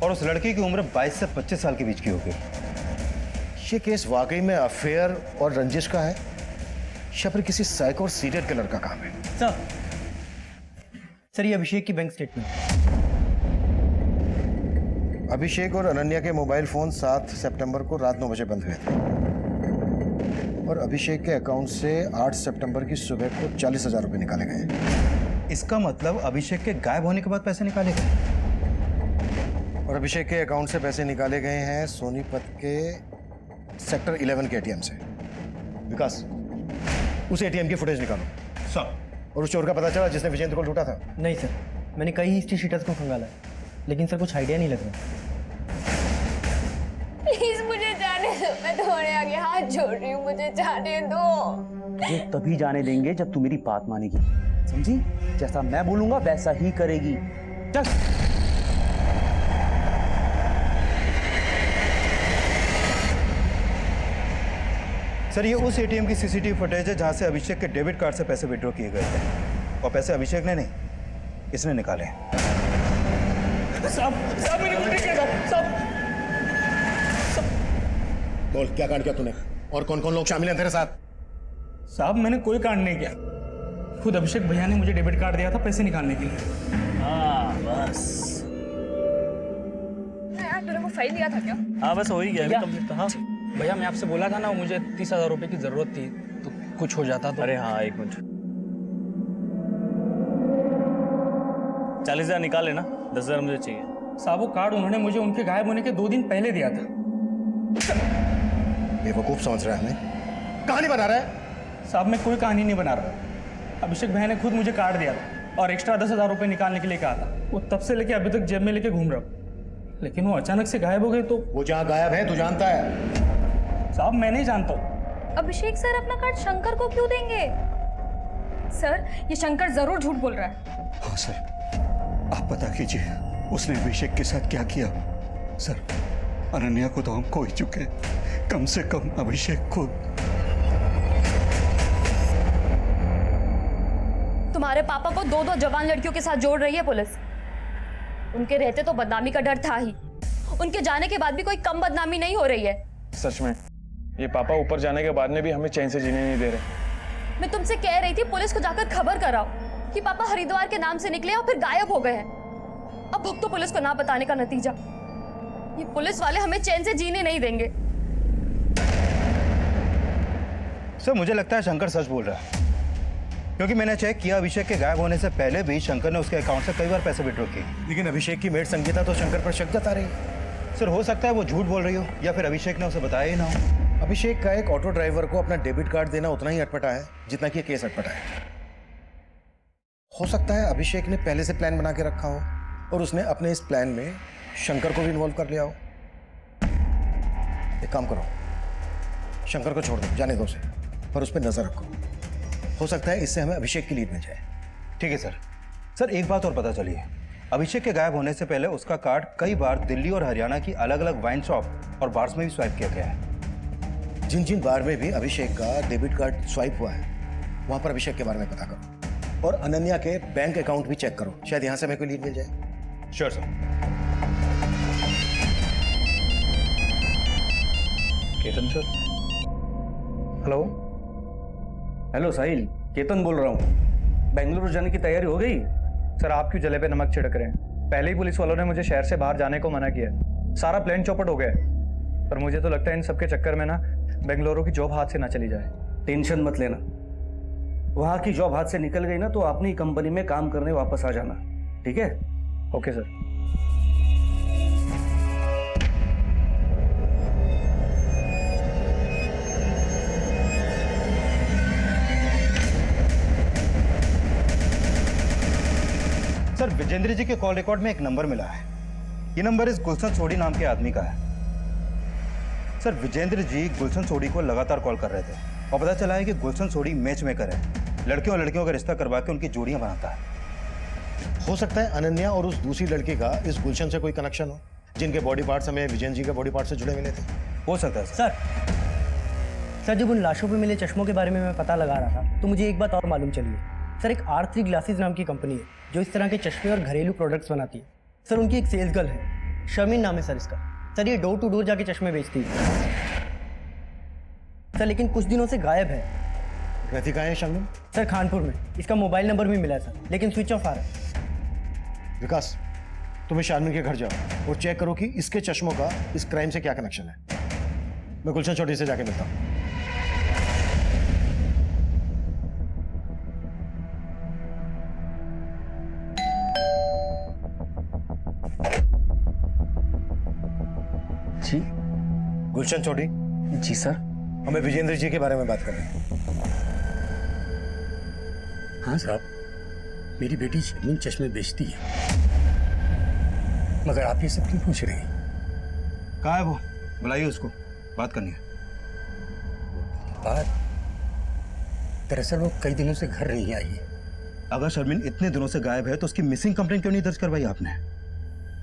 और उस लड़की की उम्र 22 से 25 साल के बीच की होगी। ये केस वाकई में अफेयर और रंजिश का है या फिर किसी साइको और सीरियल किलर का काम है? सर ये अभिषेक की बैंक स्टेटमेंट। अभिषेक और अनन्या के मोबाइल फोन 7 सितंबर को रात 9 बजे बंद हुए थे और अभिषेक के अकाउंट से 8 सितंबर की सुबह को 40,000 रुपए निकाले गए। इसका मतलब अभिषेक के गायब होने के बाद पैसे निकाले गए और अभिषेक के अकाउंट से पैसे निकाले गए हैं सोनीपत के सेक्टर 11 के एटीएम से। विकास, उस एटीएम की फुटेज निकालो। सर। और उस चोर का पता चला जिसने विजेंद्र को लूटा था? नहीं सर, मैंने कई हिस्ट्री शीटर्स को खंगाला है, लेकिन सर कुछ आइडिया नहीं लग रहा। प्लीज मुझे जाने दो, मैं तुम्हारे आगे हाथ जोड़ रही हूँ, मुझे जाने दो। तुझे तभी जाने देंगे जब तू मेरी बात मानेगी, समझी? जैसा मैं बोलूंगा वैसा ही करेगी। चल। सर, ये उस एटीएम की सीसीटीवी फुटेज है जहां से अभिषेक के डेबिट कार्ड से पैसे विड्रॉ किए गए थे और पैसे अभिषेक ने नहीं, इसने निकाले। साहब मैंने कुछ नहीं किया साहब। बोल, क्या कांड किया तूने और कौन कौन लोग शामिल हैं तेरे साथ? साहब मैंने कोई कांड नहीं किया, खुद अभिषेक भैया ने मुझे डेबिट कार्ड दिया था पैसे निकालने के लिए। हाँ बस। यार तूने वो फाइल दिया था क्या? हाँ बस हो ही गया कंप्लीट। हाँ भैया मैं आपसे बोला था ना, मुझे 30,000 रुपए की जरूरत थी, तो कुछ हो जाता तो। अरे हाँ, एक मिनट। 40,000 निकाल लेना, 10,000 मुझे चाहिए। साहब वो कार्ड उन्होंने मुझे उनके गायब होने के 2 दिन पहले दिया था। बेवकूफ समझ रहा है हमें, कहानी बना रहा है। साहब मैं कोई कहानी नहीं बना रहा, अभिषेक भैया ने खुद मुझे कार्ड दिया था और एक्स्ट्रा 10,000 रुपए निकालने के लिए कहा था। वो तब से लेके अभी तक जेब में लेके घूम रहा हूँ, लेकिन वो अचानक से गायब हो गए। तो वो जहाँ गायब है तू जानता है? साहब मैं नहीं जानता हूँ। अभिषेक सर अपना कार्ड शंकर को क्यों देंगे? सर ये शंकर जरूर झूठ बोल रहा है। हाँ सर, आप पता कीजिए उसने अभिषेक के साथ क्या किया। सर, अनन्या को तो हम खो ही चुके, कम से कम अभिषेक को। तुम्हारे पापा को 2 जवान लड़कियों के साथ जोड़ रही है पुलिस। उनके रहते तो बदनामी का डर था ही, उनके जाने के बाद भी कोई कम बदनामी नहीं हो रही है। सच में ये पापा ऊपर जाने के बाद में भी हमें चैन से जीने नहीं दे रहे। मैं तुमसे कह रही थी पुलिस को जाकर खबर कराओ कि पापा हरिद्वार के नाम से निकले और फिर गायब हो गए हैं। अब भुगतो पुलिस को ना बताने का नतीजा। ये पुलिस वाले हमें चैन से जीने नहीं देंगे। सर, मुझे लगता है शंकर सच बोल रहा है, क्योंकि मैंने चेक किया अभिषेक के गायब होने से पहले भी शंकर ने उसके अकाउंट से कई बार पैसे विड्रॉ किए। लेकिन अभिषेक की मेड संगीता तो शंकर पर शक जता रही है। सर, हो सकता है वो झूठ बोल रही हो या फिर अभिषेक ने उसे बताया ही ना हो। अभिषेक का एक ऑटो ड्राइवर को अपना डेबिट कार्ड देना उतना ही अटपटा है जितना कि ये केस अटपटा है। हो सकता है अभिषेक ने पहले से प्लान बना के रखा हो और उसने अपने इस प्लान में शंकर को भी इन्वॉल्व कर लिया हो। एक काम करो, शंकर को छोड़ दो, जाने दो उसे, पर उस पर नजर रखो। हो सकता है इससे हमें अभिषेक की लीड मिल जाए। ठीक है सर। सर, एक बात और पता चली है, अभिषेक के गायब होने से पहले उसका कार्ड कई बार दिल्ली और हरियाणा की अलग अलग वाइन शॉप और बार्स में भी स्वाइप किया गया है। जिन जिन बार में भी अभिषेक का डेबिट कार्ड स्वाइप हुआ है वहां पर अभिषेक के बारे में पता करो और अनन्या के बैंक अकाउंट भी चेक करो, शायद यहां से हमें कोई लीड मिल जाए। Sure sir. Ketan sir. Hello hello Sahil, Ketan बोल रहा हूँ। बेंगलुरु जाने की तैयारी हो गई? सर, आप क्यों जले पे नमक छिड़क रहे हैं? पहले ही पुलिस वालों ने मुझे शहर से बाहर जाने को मना किया है। सारा प्लान चौपट हो गया है। पर मुझे तो लगता है इन सबके चक्कर में ना बेंगलुरु की जॉब हाथ से ना चली जाए। टेंशन मत लेना, वहाँ की जॉब हाथ से निकल गई ना तो अपनी कंपनी में काम करने वापस आ जाना, ठीक है? Okay sir. सर विजेंद्र जी के कॉल रिकॉर्ड में एक नंबर मिला है। ये नंबर इस गुलशन सोडी नाम के आदमी का है। सर विजेंद्र जी गुलशन सोडी को लगातार कॉल कर रहे थे और पता चला है कि गुलशन सोडी मैच मेकर है, लड़कियों और लड़कियों का रिश्ता करवा के उनकी जोड़ियां बनाता है। हो सकता है अनन्या और उस दूसरी लड़की का इस गुलशन से कोई कनेक्शन हो, जिनके बॉडी पार्ट्स हमें विजेंद्र जी के बॉडी पार्ट से जुड़े मिले थे। हो सकता है सर सर जब उन लाशों पे मिले चश्मों के बारे में मैं पता लगा रहा था तो मुझे एक बात और मालूम चली है। सर एक R3 ग्लासेस नाम की कंपनी है जो इस तरह के चश्मे और घरेलू प्रोडक्ट्स बनाती है। सर उनकी एक सेल्स गर्ल है, शर्मिन नाम है सर इसका। सर ये डोर टू डोर जाके चश्मे बेचती है सर, लेकिन कुछ दिनों से गायब है। रहती कहाँ है शर्मिन? सर खानपुर में। इसका मोबाइल नंबर भी मिला है सर, लेकिन स्विच ऑफ आ रहा है। विकास, तुम्हें शारमिन के घर जाओ और चेक करो कि इसके चश्मों का इस क्राइम से क्या कनेक्शन है। मैं गुलशन चौधरी से जाके मिलता हूँ। जी गुलशन चौधरी। जी सर। हमें विजेंद्र जी के बारे में बात कर रहे हैं। हाँ साहब, मेरी बेटी शर्मिन चश्मे बेचती है, मगर आप ये सब क्यों पूछ रहे हैं? कहाँ है वो? बुलाइए उसको, बात करनी है। बात दरअसल वो कई दिनों से घर नहीं आई है। अगर शर्मिन इतने दिनों से गायब है तो उसकी मिसिंग कंप्लेंट क्यों नहीं दर्ज करवाई आपने?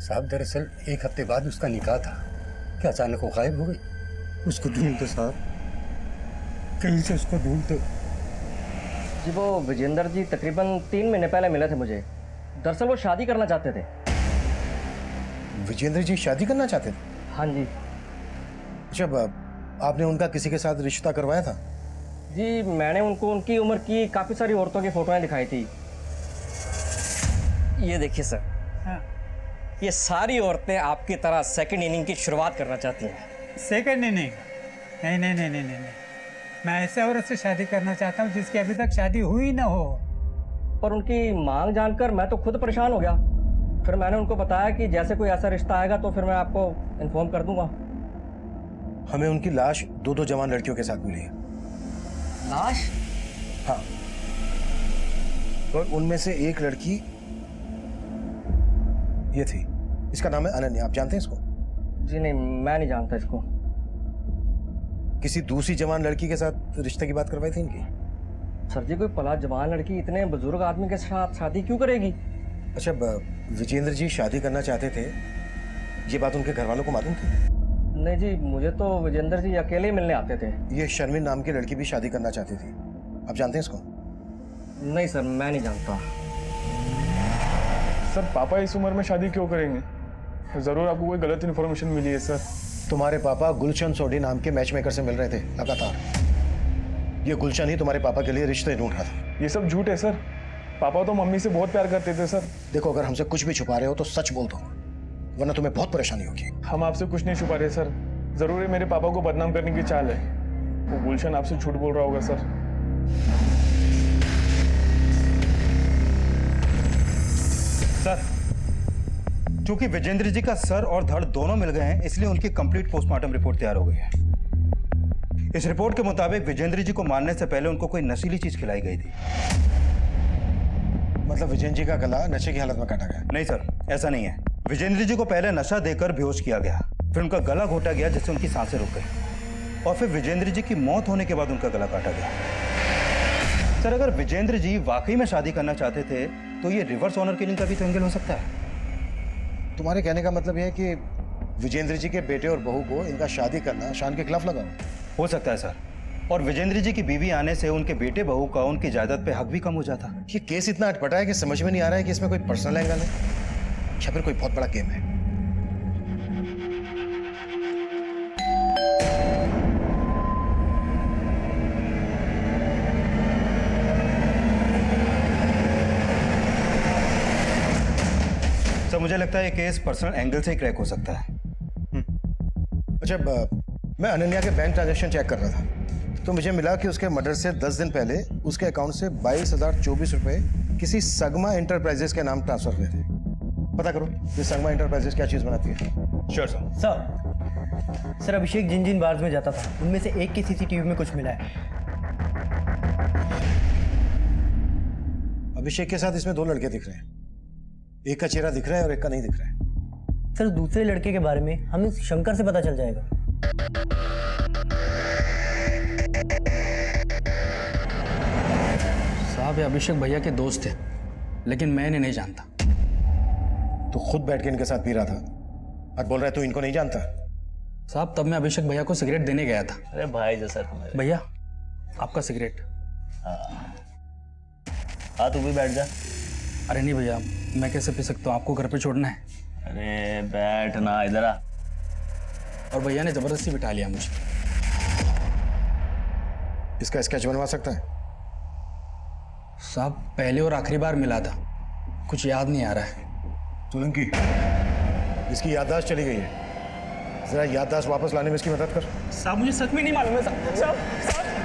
साहब दरअसल 1 हफ्ते बाद उसका निकाह था, क्या अचानक वो गायब हो गई? उसको ढूंढते साहब, कहीं से उसको ढूंढते। जी वो विजेंद्र जी तकरीबन 3 महीने पहले मिले थे मुझे। दरअसल वो शादी करना चाहते थे। विजेंद्र जी शादी करना चाहते थे? हाँ जी। अच्छा, आपने उनका किसी के साथ रिश्ता करवाया था? जी मैंने उनको उनकी उम्र की काफ़ी सारी औरतों की फोटोएं दिखाई थी। ये देखिए सर, ये सारी औरतें आपकी तरह सेकंड इनिंग की शुरुआत करना चाहती हैं। Second inning? नहीं नहीं नहीं नहीं नहीं, मैं ऐसे औरत से शादी करना चाहता हूँ जिसकी अभी तक शादी हुई ना हो। पर उनकी मांग जानकर मैं तो खुद परेशान हो गया। फिर मैंने उनको बताया कि जैसे कोई ऐसा रिश्ता आएगा तो फिर मैं आपको इन्फॉर्म कर दूंगा। हमें उनकी लाश 2 जवान लड़कियों के साथ मिली है। लाश? हाँ, और उनमें से एक लड़की ये थी। इसका नाम है अनन्या। आप जानते हैं इसको? जी नहीं, मैं नहीं जानता इसको। किसी दूसरी जवान लड़की के साथ रिश्ते की बात करवाई थी इनकी? सर जी कोई पला जवान लड़की इतने बुजुर्ग आदमी के साथ शादी क्यों करेगी? अच्छा, विजेंद्र जी शादी करना चाहते थे, ये बात उनके घर वालों को मालूम थी? नहीं जी, मुझे तो विजेंद्र जी अकेले ही मिलने आते थे। ये शर्मिन नाम की लड़की भी शादी करना चाहती थी। आप जानते हैं इसको? नहीं सर, मैं नहीं जानता। सर पापा इस उम्र में शादी क्यों करेंगे? जरूर आपको कोई गलत इन्फॉर्मेशन मिली है सर। तुम्हारे पापा गुलशन सोडी नाम के मैच मेकर से मिल रहे थे लगातार। ये गुलशन ही तुम्हारे पापा के लिए रिश्ते ढूंढ रहा था। ये सब झूठ है सर। पापा तो मम्मी से बहुत प्यार करते थे सर। देखो, अगर हमसे कुछ भी छुपा रहे हो तो सच बोल दो, वरना तुम्हें बहुत परेशानी होगी। हम आपसे कुछ नहीं छुपा रहे सर। जरूर है मेरे पापा को बदनाम करने की चाल है। वो गुलशन आपसे झूठ बोल रहा होगा सर। सर, चूंकि विजेंद्र जी का सर और धड़ दोनों मिल गए हैं, इसलिए उनकी कंप्लीट पोस्टमार्टम रिपोर्ट तैयार हो गई है। इस रिपोर्ट के मुताबिक विजेंद्र जी को मारने से पहले उनको कोई नशीली चीज खिलाई गई थी। मतलब विजेंद्र जी का गला नशे की हालत में काटा गया? नहीं सर, ऐसा नहीं है। विजेंद्र जी को पहले नशा देकर बेहोश किया गया, फिर उनका गला घोटा गया जिससे उनकी सांसें रुक गई, और फिर विजेंद्र जी की मौत होने के बाद उनका गला काटा गया। सर, अगर विजेंद्र जी वाकई में शादी करना चाहते थे तो ये रिवर्स ऑनर किलिंग का भी तो एंगल हो सकता है। तुम्हारे कहने का मतलब यह है कि विजेंद्र जी के बेटे और बहू को इनका शादी करना शान के खिलाफ लगा? हो सकता है सर, और विजेंद्र जी की बीवी आने से उनके बेटे बहू का उनकी जायदाद पे हक भी कम हो जाता। ये केस इतना अटपटा है कि समझ में नहीं आ रहा है कि इसमें कोई पर्सनल एंगल है या फिर कोई बहुत बड़ा गेम है। सर, मुझे लगता है ये केस पर्सनल एंगल से ही क्रैक हो सकता है। अच्छा, मैं अनन्या के बैंक ट्रांजैक्शन चेक कर रहा था तो मुझे मिला कि उसके मर्डर से 10 दिन पहले उसके अकाउंट से 22,024 रुपए किसी सगमा इंटरप्राइजेस के नाम ट्रांसफर हुए थे। पता करो ये सगमा इंटरप्राइजेस क्या चीज बनाती है। Sure sir. सर अभिषेक जिन जिन बार्स में जाता था उनमें से एक की सीसीटीवी में कुछ मिला है। अभिषेक के साथ इसमें 2 लड़के दिख रहे हैं। एक का चेहरा दिख रहा है और एक का नहीं दिख रहा है। सर दूसरे लड़के के बारे में हमें शंकर से पता चल जाएगा। साहब ये अभिषेक भैया के दोस्त थे, लेकिन मैं इन्हें नहीं जानता। तो खुद बैठ के इनके साथ पी रहा था और बोल रहा है तू इनको नहीं जानता। साहब तब मैं अभिषेक भैया को सिगरेट देने गया था। अरे भाई जैसा तुम्हारे। भैया आपका सिगरेट। हाँ तू भी बैठ जा। अरे नहीं भैया, मैं कैसे पी सकता हूँ, आपको घर पे छोड़ना है। अरे बैठ ना, इधर आ। और भैया ने जबरदस्ती बिठा लिया मुझे। इसका स्केच बनवा सकता है? साहब पहले और आखिरी बार मिला था, कुछ याद नहीं आ रहा है। सोलंकी, इसकी याददाश्त चली गई है, जरा याददाश्त वापस लाने में इसकी मदद कर। साहब मुझे सच में नहीं मालूम है। साहब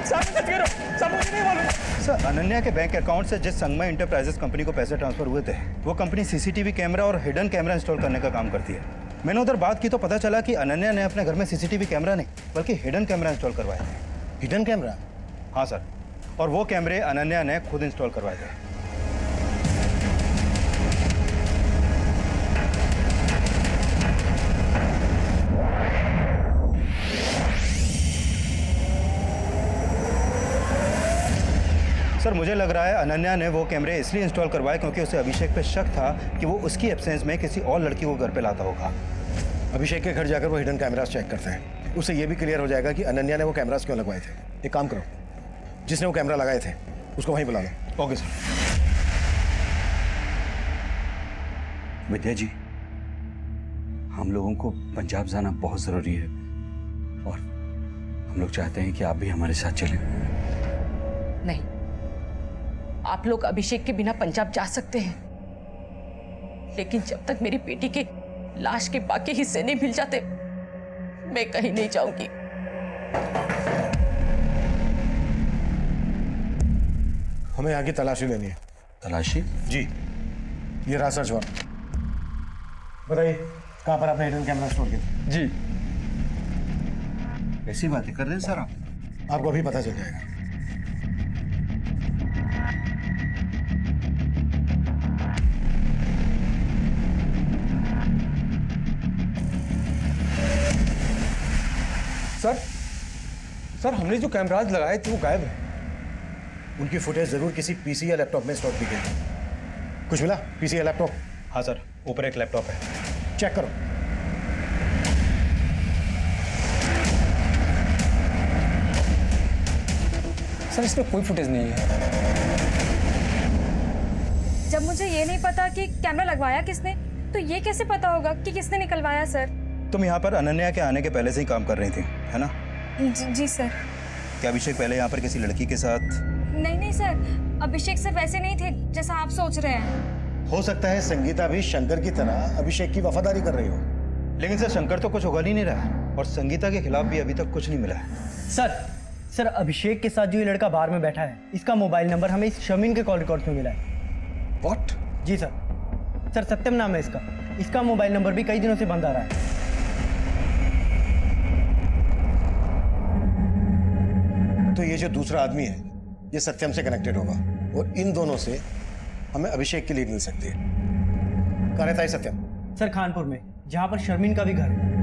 सच कह रहा हूं, साहब मुझे नहीं मालूम। सर अनन्या के बैंक अकाउंट से जिस संगमा इंटरप्राइजेस कंपनी को पैसे ट्रांसफर हुए थे, वो कंपनी सीसीटीवी कैमरा और हिडन कैमरा इंस्टॉल करने का काम करती है। मैंने उधर बात की तो पता चला कि अनन्या ने अपने घर में सीसीटीवी कैमरा नहीं बल्कि हिडन कैमरा इंस्टॉल करवाए थे। Hidden camera? हाँ सर, और वो कैमरे अनन्या ने खुद इंस्टॉल करवाए थे। सर मुझे लग रहा है अनन्या ने वो कैमरे इसलिए इंस्टॉल करवाए क्योंकि उसे अभिषेक पे शक था कि वो उसकी एब्सेंस में किसी और लड़की को घर पे लाता होगा। अभिषेक के घर जाकर वो हिडन कैमरास चेक करते हैं, उससे ये भी क्लियर हो जाएगा कि अनन्या ने वो कैमरास क्यों लगवाए थे। एक काम करो, जिसने वो कैमरा लगाए थे उसको वहीं बुला लो। Okay sir. विद्या जी, हम लोगों को पंजाब जाना बहुत ज़रूरी है और हम लोग चाहते हैं कि आप भी हमारे साथ चलें। नहीं, आप लोग अभिषेक के बिना पंजाब जा सकते हैं, लेकिन जब तक मेरी बेटी के लाश के बाकी हिस्से नहीं मिल जाते, मैं कहीं नहीं जाऊंगी। हमें यहाँ की तलाशी लेनी है। तलाशी? जी, ये रहा सर्च वारंट। बताइए कहाँ पर आपने हिडन कैमरा स्टोर किया? जी। ऐसी बातें कर रहे हैं सर आप? आपको अभी पता चल जाएगा। सर हमने जो कैमराज लगाए थे वो गायब है। उनकी फुटेज जरूर किसी पीसी या लैपटॉप में स्टोर की गई। कुछ मिला? पीसी या लैपटॉप? हाँ सर, ऊपर एक लैपटॉप है। चेक करो। सर इसमें कोई फुटेज नहीं है। जब मुझे ये नहीं पता कि कैमरा लगवाया किसने, तो ये कैसे पता होगा कि किसने निकलवाया सर? तुम यहाँ पर अनन्या के आने के पहले से ही काम कर रही थी, है ना? जी सर। क्या अभिषेक पहले यहाँ पर किसी लड़की के साथ? नहीं सर, अभिषेक सर वैसे नहीं थे जैसा आप सोच रहे हैं। हो सकता है संगीता भी शंकर की तरह अभिषेक की वफादारी कर रही हो। लेकिन सर शंकर तो कुछ उगल ही नहीं रहा और संगीता के खिलाफ भी अभी तक कुछ नहीं मिला है। सर अभिषेक के साथ जो ये लड़का बार में बैठा है, इसका मोबाइल नंबर हमें इस शमीन के कॉल रिकॉर्ड में मिला है। व्हाट? जी सर सत्यम नाम है इसका। इसका मोबाइल नंबर भी कई दिनों से बंद आ रहा है। तो ये जो दूसरा आदमी है ये सत्यम से कनेक्टेड होगा और इन दोनों से हमें अभिषेक की लीड मिल सकती है। कहाँ रहता है सत्यम? सर खानपुर में, जहाँ पर शर्मीन का भी घर है।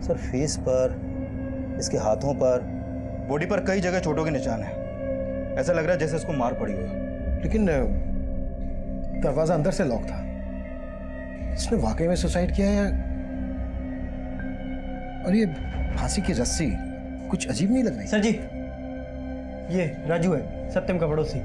सर फेस पर, इसके हाथों पर, बॉडी पर कई जगह चोटों के निशान हैं। ऐसा लग रहा है जैसे इसको मार पड़ी हो। लेकिन दरवाजा अंदर से लॉक था। इसने वाकई में सुसाइड किया है? और ये फांसी की रस्सी कुछ अजीब नहीं लग रही? सर जी, ये राजू है, सत्यम का पड़ोसी।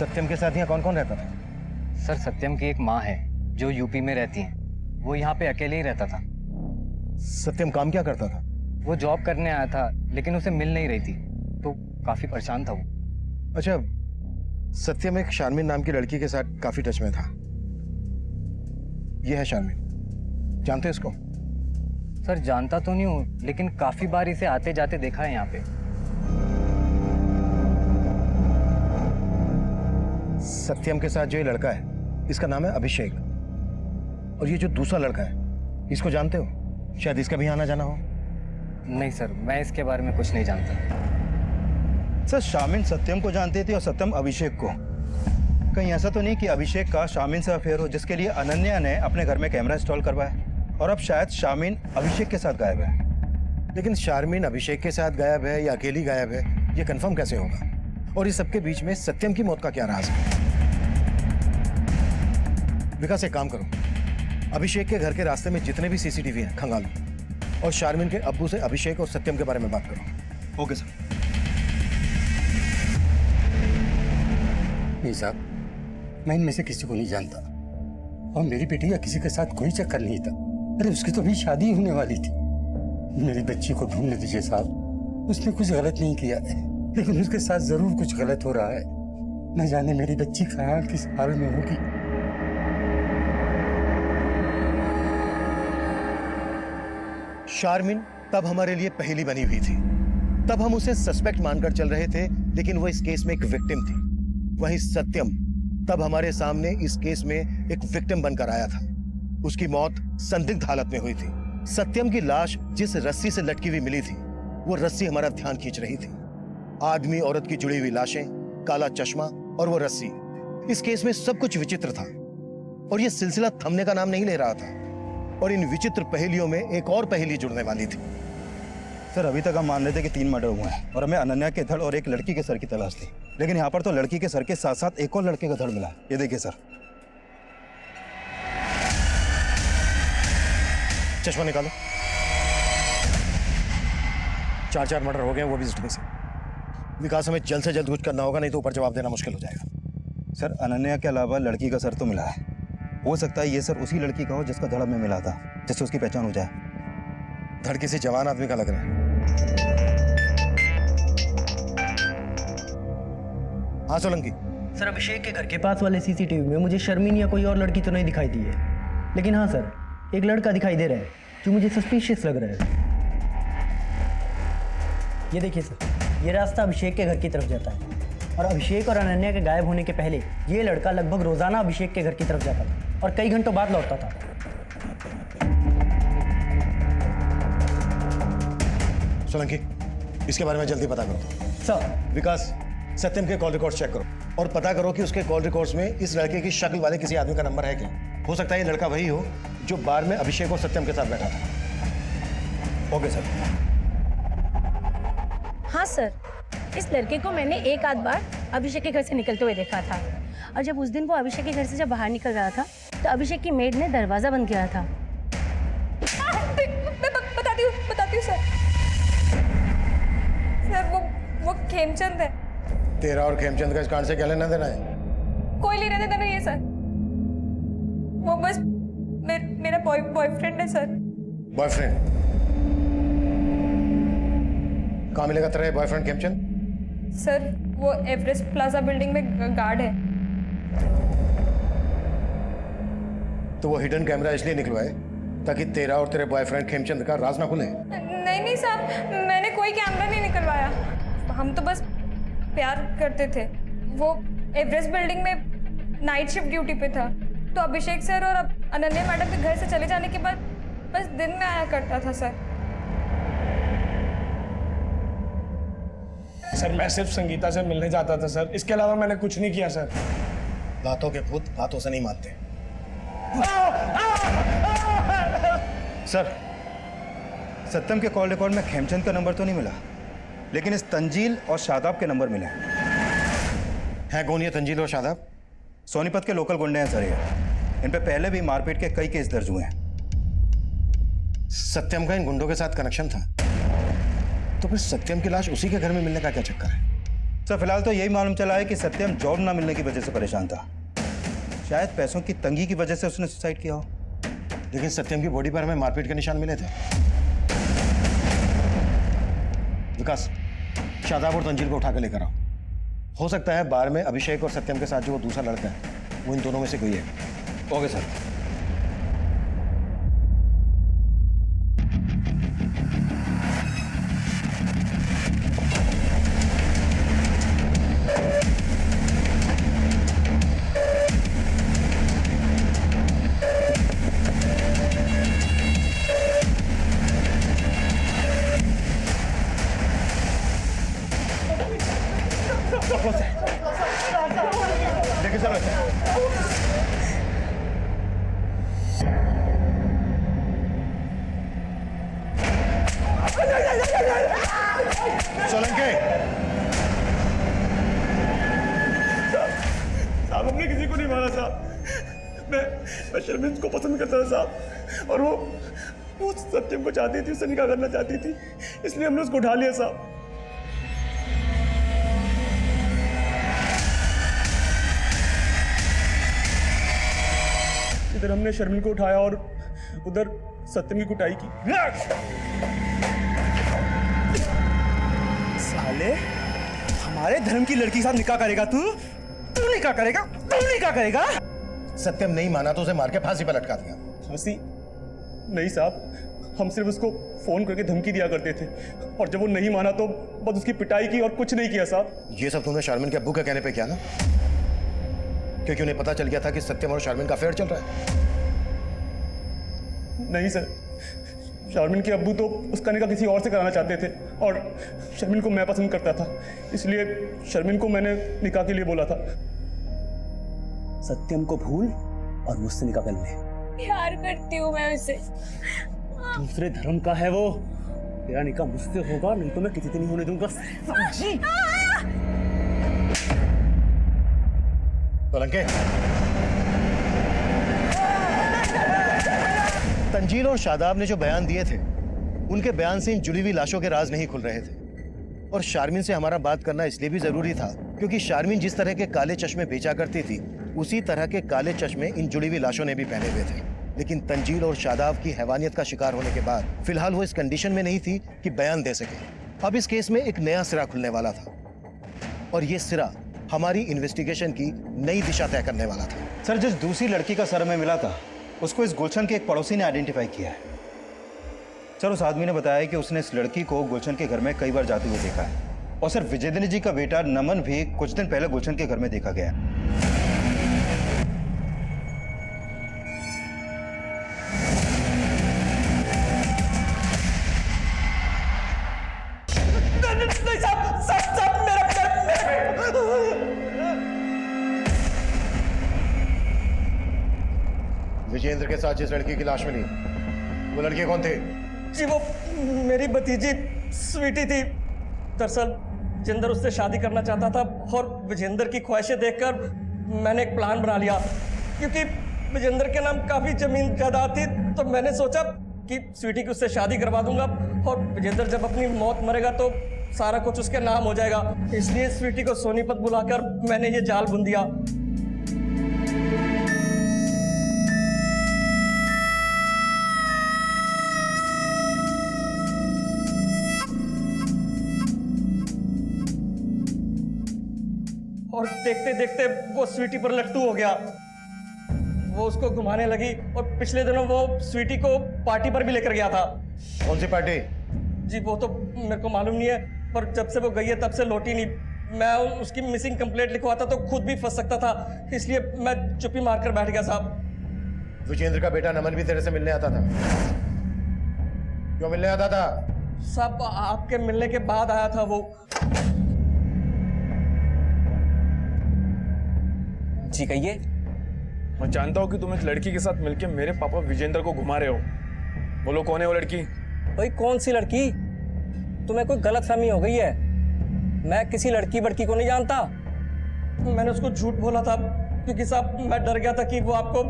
सत्यम के साथ यहाँ कौन कौन रहता था? सर सत्यम की एक माँ है जो यूपी में रहती है, वो यहाँ पे अकेले ही रहता था। सत्यम काम क्या करता था? वो जॉब करने आया था लेकिन उसे मिल नहीं रही थी, तो काफी परेशान था वो। अच्छा, सत्यम एक शारमिन नाम की लड़की के साथ काफी टच में था। ये है शारमिन, जानते हैं इसको? सर जानता तो नहीं हूँ, लेकिन काफी बार इसे आते जाते देखा है यहाँ पे। सत्यम के साथ जो ये लड़का है, इसका नाम है अभिषेक। और ये जो दूसरा लड़का है, इसको जानते हो? शायद इसका भी आना जाना हो। नहीं सर, मैं इसके बारे में कुछ नहीं जानता। सर शामिन सत्यम को जानती थी और सत्यम अभिषेक को। कहीं ऐसा तो नहीं कि अभिषेक का शामिन से अफेयर हो, जिसके लिए अनन्या ने अपने घर में कैमरा इंस्टॉल करवाया और अब शायद शामिन अभिषेक के साथ गायब है। लेकिन शारमिन अभिषेक के साथ गायब है या अकेली गायब है, ये कंफर्म कैसे होगा? और इस सबके बीच में सत्यम की मौत का क्या राज है? विकास, एक काम करो, अभिषेक के घर के रास्ते में जितने भी सीसीटीवी हैं खंगालो और शारमिन के अब्बू से अभिषेक और सत्यम के बारे में बात करो। Okay sir. नहीं साहब, मैं इनमें से किसी को नहीं जानता और मेरी बेटी या किसी के साथ कोई चक्कर नहीं था। अरे उसकी तो अभी शादी होने वाली थी। मेरी बच्ची को ढूंढने दीजिए साहब, उसने कुछ गलत नहीं किया है, लेकिन उसके साथ जरूर कुछ गलत हो रहा है। न जाने मेरी बच्ची कहाँ किस हाल में होगी। शारमिन तब हमारे लिए पहेली बनी हुई थी। तब हम उसे सस्पेक्ट मानकर चल रहे थे, लेकिन वो इस केस में एक विक्टिम थी। वहीं सत्यम तब हमारे सामने इस केस में एक विक्टिम बनकर आया था। उसकी मौत संदिग्ध हालत में हुई थी। सत्यम की लाश जिस रस्सी से लटकी हुई मिली थी, वो रस्सी हमारा ध्यान खींच रही थी। आदमी औरत की जुड़ी हुई लाशें, काला चश्मा और वो रस्सी, इस केस में सब कुछ विचित्र था और ये सिलसिला थमने का नाम नहीं ले रहा था। और इन विचित्र पहेलियों में एक और पहेली जुड़ने वाली थी। सर अभी तक हम मान रहे थे कि 3 मर्डर हुए हैं और हमें अनन्या के धड़ और एक लड़की के सर की तलाश थी, लेकिन यहाँ पर तो लड़की के सर के साथ साथ एक और लड़के का धड़ मिला। ये देखिए सर। चश्मा निकालो। 4 मर्डर हो गए, वो भी इस ढंग से। विकास, हमें जल्द से जल्द कुछ करना होगा, नहीं तो ऊपर जवाब देना मुश्किल हो जाएगा। सर अनन्या के अलावा लड़की का सर तो मिला है। हो सकता है ये सर उसी लड़की का हो जिसका धड़ में मिला था, जिससे उसकी पहचान हो जाए। धड़ किसी जवान आदमी का लग रहा है। हाँ सोलंकी। सर अभिषेक के घर के पास वाले सीसीटीवी में मुझे शर्मिन या कोई और लड़की तो नहीं दिखाई दी है, लेकिन हाँ सर, एक लड़का दिखाई दे रहा है जो मुझे सस्पिशियस लग रहा है। ये देखिए सर, ये रास्ता अभिषेक के घर की तरफ जाता है और अभिषेक और अनन्या के गायब होने के पहले ये लड़का लगभग रोजाना अभिषेक के घर की तरफ जाता था और कई घंटों बाद लौटता था। सोलंकी, इसके बारे में जल्दी पता करो। सर। विकास, सत्यम के कॉल रिकॉर्ड्स चेक करो और पता करो कि उसके कॉल रिकॉर्ड्स में इस लड़के की शक्ल वाले किसी आदमी का नंबर है क्या। हो सकता है ये लड़का वही हो जो बार में अभिषेक और सत्यम के साथ बैठा था। Okay sir. हाँ सर, इस लड़के को मैंने एक आध बार अभिषेक के घर से निकलते हुए देखा था और जब उस दिन वो अभिषेक के घर से जब बाहर निकल रहा था तो अभिषेक की मेड ने दरवाजा बंद किया था। मैं बताती हूँ सर। सर वो खेमचंद है। तेरा और खेमचंद का इस कांड से क्या लेना देना है? कोई लेना देना नहीं है सर, वो बस मेरा बॉयफ्रेंड है सर। बॉयफ्रेंड? कहाँ मिलेगा तेरा बॉयफ्रेंड खेमचंद? सर वो एवरेस्ट प्लाजा बिल्डिंग में गार्ड है। तो वो हिडन कैमरा इसलिए निकलवाए ताकि तेरा और तेरे बॉयफ्रेंड खेमचंद का राज ना खुले? नहीं साहब, मैंने कोई कैमरा नहीं निकलवाया, हम तो बस प्यार करते थे। वो एवरेस्ट बिल्डिंग में नाइट शिफ्ट ड्यूटी पे था, तो अभिषेक सर और अनन्या मैडम के घर से चले जाने के बाद बस दिन में आया करता था सर। सर मैं सिर्फ संगीता से मिलने जाता था सर, इसके अलावा मैंने कुछ नहीं किया सर। दांतों के भूत हाथों से नहीं मारते। सर सत्यम के कॉल रिकॉर्ड में खेमचंद का नंबर तो नहीं मिला, लेकिन इस तंजील और शादाब के नंबर मिले हैं। कौन ये तंजील और शादाब? सोनीपत के लोकल गुंडे हैं सर ये। इन पे पहले भी मारपीट के कई केस दर्ज हुए हैं। सत्यम का इन गुंडों के साथ कनेक्शन था, तो फिर सत्यम की लाश उसी के घर में मिलने का क्या चक्कर है? सर फिलहाल तो यही मालूम चला है कि सत्यम जॉब ना मिलने की वजह से परेशान था। शायद पैसों की तंगी की वजह से उसने सुसाइड किया हो। लेकिन सत्यम की बॉडी पर हमें मारपीट के निशान मिले थे। विकास, शादाब और तंजील को उठा के लेकर आओ। हो सकता है बार में अभिषेक और सत्यम के साथ जो वो दूसरा लड़का है वो इन दोनों में से कोई है। Okay sir. लेके चलो इसे। सोलंके, साहब हमने किसी को नहीं मारा साहब। मैं शर्मिन को पसंद करता था साहब, और वो सत्यम को चाहती थी, उससे निकाह करना चाहती थी, इसलिए हमने उसको उठा लिया साहब। इधर हमने शर्मिन को उठाया और उधर सत्यम की कुटाई की। साले, हमारे धर्म की लड़की के साथ निकाह करेगा तू? तू निकाह करेगा? तू निकाह करेगा? सत्यम नहीं माना तो उसे मार के फांसी पर लटका दिया। फांसी नहीं साहब, हम सिर्फ उसको फोन करके धमकी दिया करते थे, और जब वो नहीं माना तो बस उसकी पिटाई की और कुछ नहीं किया साहब। ये सब तुमने शारमिन के अब्बू के कहने पे किया ना? क्योंकि उन्हें पता चल गया था कि सत्यम और शारमिन का अफेयर चल रहा है। नहीं सर, शारमिन के अब्बू तो उसका निकाह किसी और से कराना चाहते थे, और शर्मिन को मैं पसंद करता था, इसलिए शर्मिन को मैंने निकाह के लिए बोला था। सत्यम को भूल और मुझसे निकाह कर ले। प्यार करती हूँ मैं उसे। दूसरे धर्म का है वो। तेरा निकाह मुझसे होगा, नहीं तो मैं किसी से नहीं होने दूंगा। समझी? सोलंके, तंजील और शादाब ने जो बयान दिए थे उनके बयान से इन जुड़ी हुई लाशों के राज नहीं खुल रहे थे। और शारमिन से हमारा बात करना इसलिए भी जरूरी था क्योंकि शारमिन जिस तरह के काले चश्मे बेचा करती थी उसी तरह के काले चश्मे इन जुड़ी हुई लाशों ने भी पहने हुए थे। लेकिन तंजील और शादाब की हैवानियत का शिकार होने के बाद फिलहाल वो इस कंडीशन में नहीं थी कि बयान दे सके। अब इस केस में एक नया सिरा खुलने वाला था, और ये सिरा हमारी इन्वेस्टिगेशन की नई दिशा तय करने वाला था। सर, जिस दूसरी लड़की का सर में मिला था उसको इस गुलशन के एक पड़ोसी ने आइडेंटिफाई किया है। सर, उस आदमी ने बताया कि उसने इस लड़की को गुलशन के घर में कई बार जाते हुए देखा है, और सर विजेंद्र जी का बेटा नमन भी कुछ दिन पहले गुलशन के घर में देखा गया। विजेंद्र के साथ जिस लड़की की लाश मिली वो लड़की कौन थे? जी वो मेरी भतीजी स्वीटी थी। दरअसल विजेंद्र उससे शादी करना चाहता था, और विजेंद्र की ख्वाहिशें देखकर मैंने एक प्लान बना लिया। क्योंकि विजेंद्र के नाम काफ़ी जमीन जायदाद थी, तो मैंने सोचा कि स्वीटी की उससे शादी करवा दूंगा, और विजेंद्र जब अपनी मौत मरेगा तो सारा कुछ उसके नाम हो जाएगा। इसलिए स्वीटी को सोनीपत बुलाकर मैंने ये जाल बुन दिया। और देखते देखते वो स्वीटी पर लट्टू हो गया। वो उसको घुमाने लगी, और पिछले दिनों वो स्वीटी को पार्टी पर भी लेकर गया था। कौन सी पार्टी? जी वो तो मेरे को मालूम नहीं है, पर जब से वो गई है तब से लौटी नहीं। मैं उसकी मिसिंग कंप्लेंट लिखवाता तो खुद भी फंस सकता था, इसलिए मैं चुप्पी मारकर बैठ गया साहब। विजेंद्र का बेटा नमन भी तेरे से मिलने आता था? क्यों मिलने आता था? साहब आपके मिलने के बाद आया था वो। जी कहिए। मैं जानता हूँ कि तुम एक लड़की के साथ मिलकर मेरे पापा विजेंद्र को घुमा रहे हो। बोलो कौन है वो लड़की? भाई कौन सी लड़की? तुम्हें कोई गलतफहमी हो गई है। मैं किसी लड़की बड़की को नहीं जानता। मैंने उसको झूठ बोला था क्योंकि साहब मैं डर गया था कि वो आपको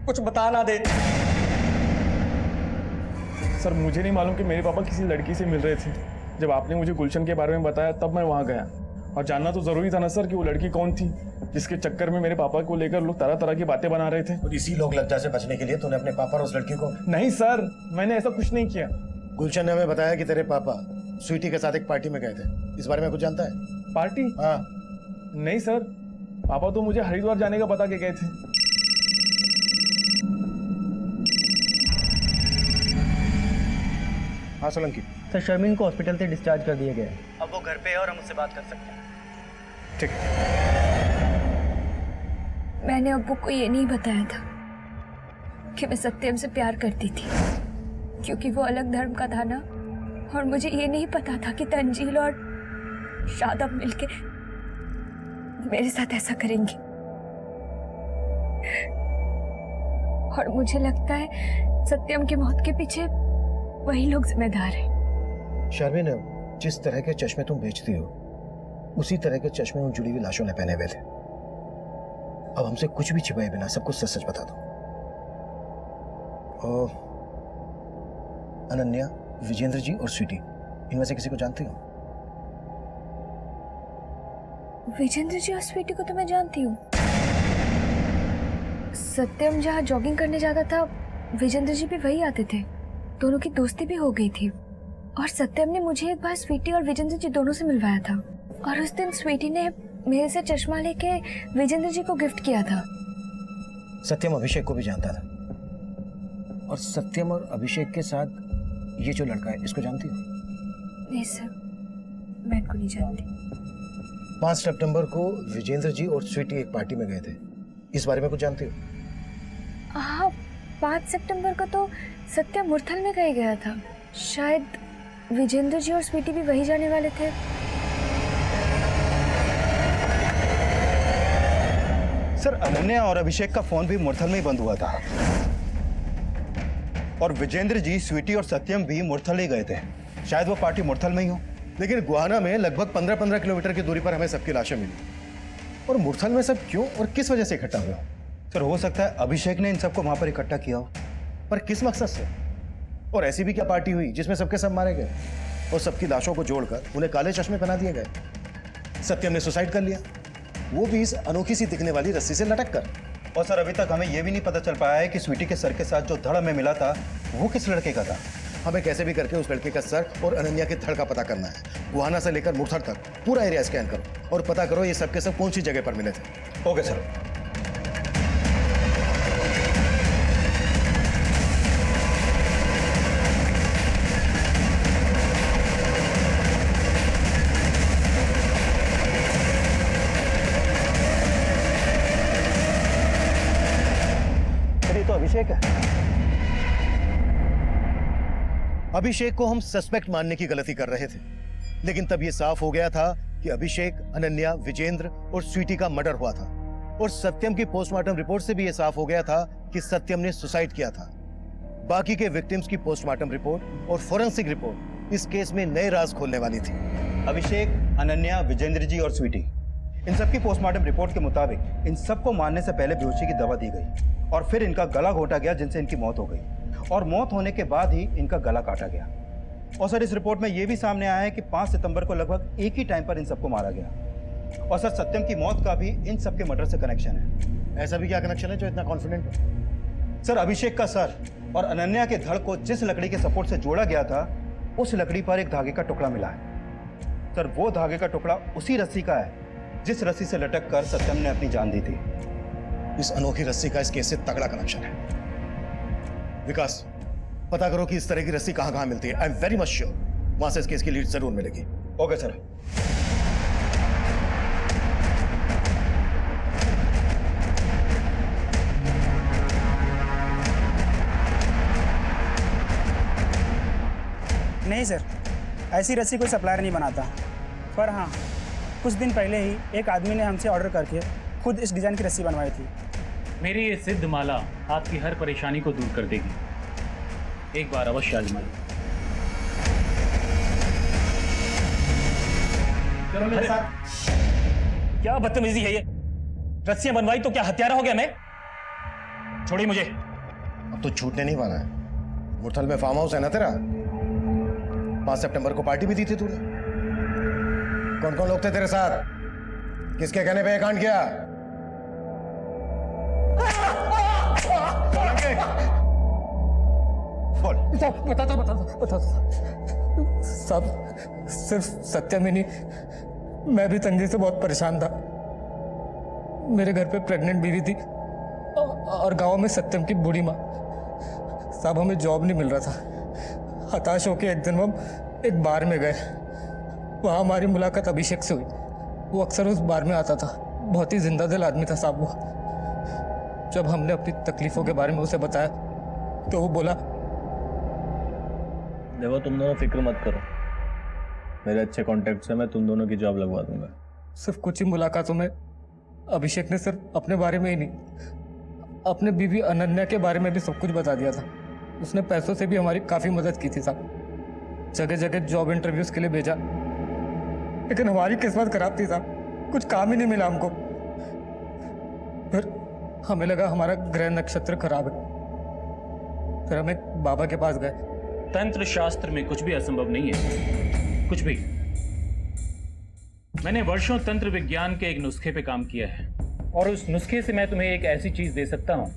कुछ बता ना दे। सर मुझे नहीं मालूम कि मेरे पापा किसी लड़की से मिल रहे थे। जब आपने मुझे गुलशन के बारे में बताया तब मैं वहाँ गया, और जानना तो जरूरी था ना सर कि वो लड़की कौन थी जिसके चक्कर में मेरे पापा को लेकर लोग तरह तरह की बातें बना रहे थे। और इसी लोग लज्जा से बचने के लिए तूने अपने पापा और उस लड़की को। नहीं सर, मैंने ऐसा कुछ नहीं किया। गुलशन ने हमें बताया कि तेरे पापा स्वीटी के साथ एक पार्टी में गए थे। इस बारे में कुछ जानता है? पार्टी? हाँ। नहीं सर, पापा तो मुझे हरिद्वार जाने का बता के गए थे। हाँ सोलंकी। सर शर्मीन को हॉस्पिटल से डिस्चार्ज कर दिया गया है। अब वो घर पे है और हम उससे बात कर सकते हैं। ठीक है। मैंने अब्बू को ये नहीं बताया था कि मैं सत्यम से प्यार करती थी, क्योंकि वो अलग धर्म का था ना। और मुझे ये नहीं पता था कि तंजील और शादाब मिलके मेरे साथ ऐसा करेंगे। और मुझे लगता है सत्यम की मौत के पीछे वही लोग जिम्मेदार हैं। शर्मीन, जिस तरह के चश्मे तुम बेचती हो उसी तरह के चश्मे उन जुड़ी हुई लाशों ने पहने हुए थे। अब हमसे कुछ भी छिपाए बिना सब कुछ सच सच बता दो। अनन्या, विजेंद्र जी और स्वीटी, इनमें से किसी को जानती हो? विजेंद्र जी और स्वीटी को तो मैं जानती हूँ। सत्यम जहाँ जॉगिंग करने जाता था विजेंद्र जी भी वही आते थे। दोनों की दोस्ती भी हो गई थी। और सत्यम ने मुझे एक बार स्वीटी और विजेंद्र जी दोनों से मिलवाया था। और उस दिन स्वीटी ने मेरे से चश्मा लेके विजेंद्र जी को गिफ्ट किया था। सत्यम अभिषेक को भी जानता था। और सत्यम और अभिषेक के साथ ये जो लड़का है, इसको जानती हो? नहीं सर, मैं इनको नहीं जानती। 5 सितंबर को विजेंद्र जी और स्वीटी एक पार्टी में गए थे। इस बारे में कुछ जानती हो? हाँ, 5 सितंबर को तो सत्यम मुरथल में कहीं गया था। शायद विजेंद्र जी और स्वीटी भी वही जाने वाले थे। सर, अनन्या और अभिषेक का फोन भी मुरथल में ही बंद हुआ था और विजेंद्र जी, स्वीटी और सत्यम भी मुरथल ही गए थे। शायद वो पार्टी मुरथल में ही हो। लेकिन गुहाना में लगभग 15-15 किलोमीटर की दूरी पर हमें सबकी लाशें मिली। और मुरथल में सब क्यों और किस वजह से इकट्ठा हुए हो? सर, हो सकता है अभिषेक ने इन सबको वहां पर इकट्ठा किया हो। पर किस मकसद से? और ऐसी भी क्या पार्टी हुई जिसमें सबके सब मारे गए और सबकी लाशों को जोड़कर उन्हें काले चश्मे पहना दिए गए? सत्यम ने सुसाइड कर लिया, वो भी इस अनोखी सी दिखने वाली रस्सी से लटक कर। और सर, अभी तक हमें यह भी नहीं पता चल पाया है कि स्वीटी के सर के साथ जो धड़ हमें मिला था वो किस लड़के का था। हमें कैसे भी करके उस लड़के का सर और अनन्या के धड़ का पता करना है। गुहाना से लेकर मुरथल तक पूरा एरिया स्कैन करो और पता करो ये सब के सब कौन सी जगह पर मिले थे। Okay sir. तो अभिषेक है। अभिषेक को हम सस्पेक्ट मानने की गलती कर रहे थे, लेकिन तब यह साफ हो गया था कि अभिषेक, अनन्या, विजेंद्र और स्वीटी का मर्डर हुआ था। और सत्यम की पोस्टमार्टम रिपोर्ट से भी यह साफ हो गया था कि सत्यम ने सुसाइड किया था। बाकी के विक्टिम्स की पोस्टमार्टम रिपोर्ट और फोरेंसिक रिपोर्ट इस केस में नए राज खोलने वाली थी। अभिषेक, अनन्या, विजेंद्र जी और स्वीटी, इन सबकी पोस्टमार्टम रिपोर्ट के मुताबिक इन सबको मारने से पहले बेहोशी की दवा दी गई और फिर इनका गला घोटा गया, जिनसे इनकी मौत हो गई। और मौत होने के बाद ही इनका गला काटा गया। और सर, इस रिपोर्ट में यह भी सामने आया है कि 5 सितंबर को लगभग एक ही टाइम पर इन सबको मारा गया। और सर, सत्यम की मौत का भी इन सबके मर्डर से कनेक्शन है। ऐसा भी क्या कनेक्शन है जो इतना कॉन्फिडेंट हो? सर, अभिषेक का सर और अनन्या के धड़ को जिस लकड़ी के सपोर्ट से जोड़ा गया था, उस लकड़ी पर एक धागे का टुकड़ा मिला है। सर, वो धागे का टुकड़ा उसी रस्सी का है जिस रस्सी से लटक कर सत्यम ने अपनी जान दी थी। इस अनोखी रस्सी का इस केस से तगड़ा कनेक्शन है। विकास, पता करो कि इस तरह की रस्सी कहां कहां मिलती है। I am very much sure वहां से इस केस की लीड जरूर मिलेगी। Okay sir. नहीं सर, ऐसी रस्सी कोई सप्लायर नहीं बनाता। पर हाँ, कुछ दिन पहले ही एक आदमी ने हमसे ऑर्डर करके खुद इस डिज़ाइन की रस्सी बनवाई थी। मेरी ये सिद्ध माला आपकी हर परेशानी को दूर कर देगी। एक बार अवश्य आजमाइए। चलो मेरे साथ। क्या बदतमीजी है ये? रस्सियां बनवाई तो क्या हत्यारा हो गया मैं? छोड़िए मुझे। अब तो छूटने नहीं वाला है। मुरथल में फार्म हाउस है ना तेरा? 5 सितंबर को पार्टी भी दी थी तूने। कौन कौन लोग थे तेरे साथ? किसके कहने पे ये कांड किया? बोल। बता साहब, सिर्फ सत्यम ही नहीं, मैं भी तंगी से बहुत परेशान था। मेरे घर पे प्रेग्नेंट बीवी थी और गांव में सत्यम की बूढ़ी माँ। साहब हमें जॉब नहीं मिल रहा था। हताश होकर एक दिन हम एक बार में गए। वहाँ हमारी मुलाकात अभिषेक से हुई। वो अक्सर उस बार में आता था। बहुत ही जिंदा दिल आदमी था साहब वो। जब हमने अपनी तकलीफों के बारे में उसे बताया तो वो बोला, देखो तुम दोनों फिक्र मत करो, मेरे अच्छे कॉन्टेक्ट से मैं तुम दोनों की जॉब लगवा दूंगा। सिर्फ कुछ ही मुलाकातों में अभिषेक ने सिर्फ अपने बारे में ही नहीं, अपने बीवी अनन्या के बारे में भी सब कुछ बता दिया था। उसने पैसों से भी हमारी काफ़ी मदद की थी साहब। जगह जगह जॉब इंटरव्यूज के लिए भेजा, लेकिन हमारी किस्मत खराब थी साहब, कुछ काम ही नहीं मिला हमको। फिर हमें लगा हमारा ग्रह नक्षत्र खराब है। फिर हम एक बाबा के पास गए। तंत्र शास्त्र में कुछ भी असंभव नहीं है, कुछ भी। मैंने वर्षों तंत्र विज्ञान के एक नुस्खे पे काम किया है और उस नुस्खे से मैं तुम्हें एक ऐसी चीज दे सकता हूं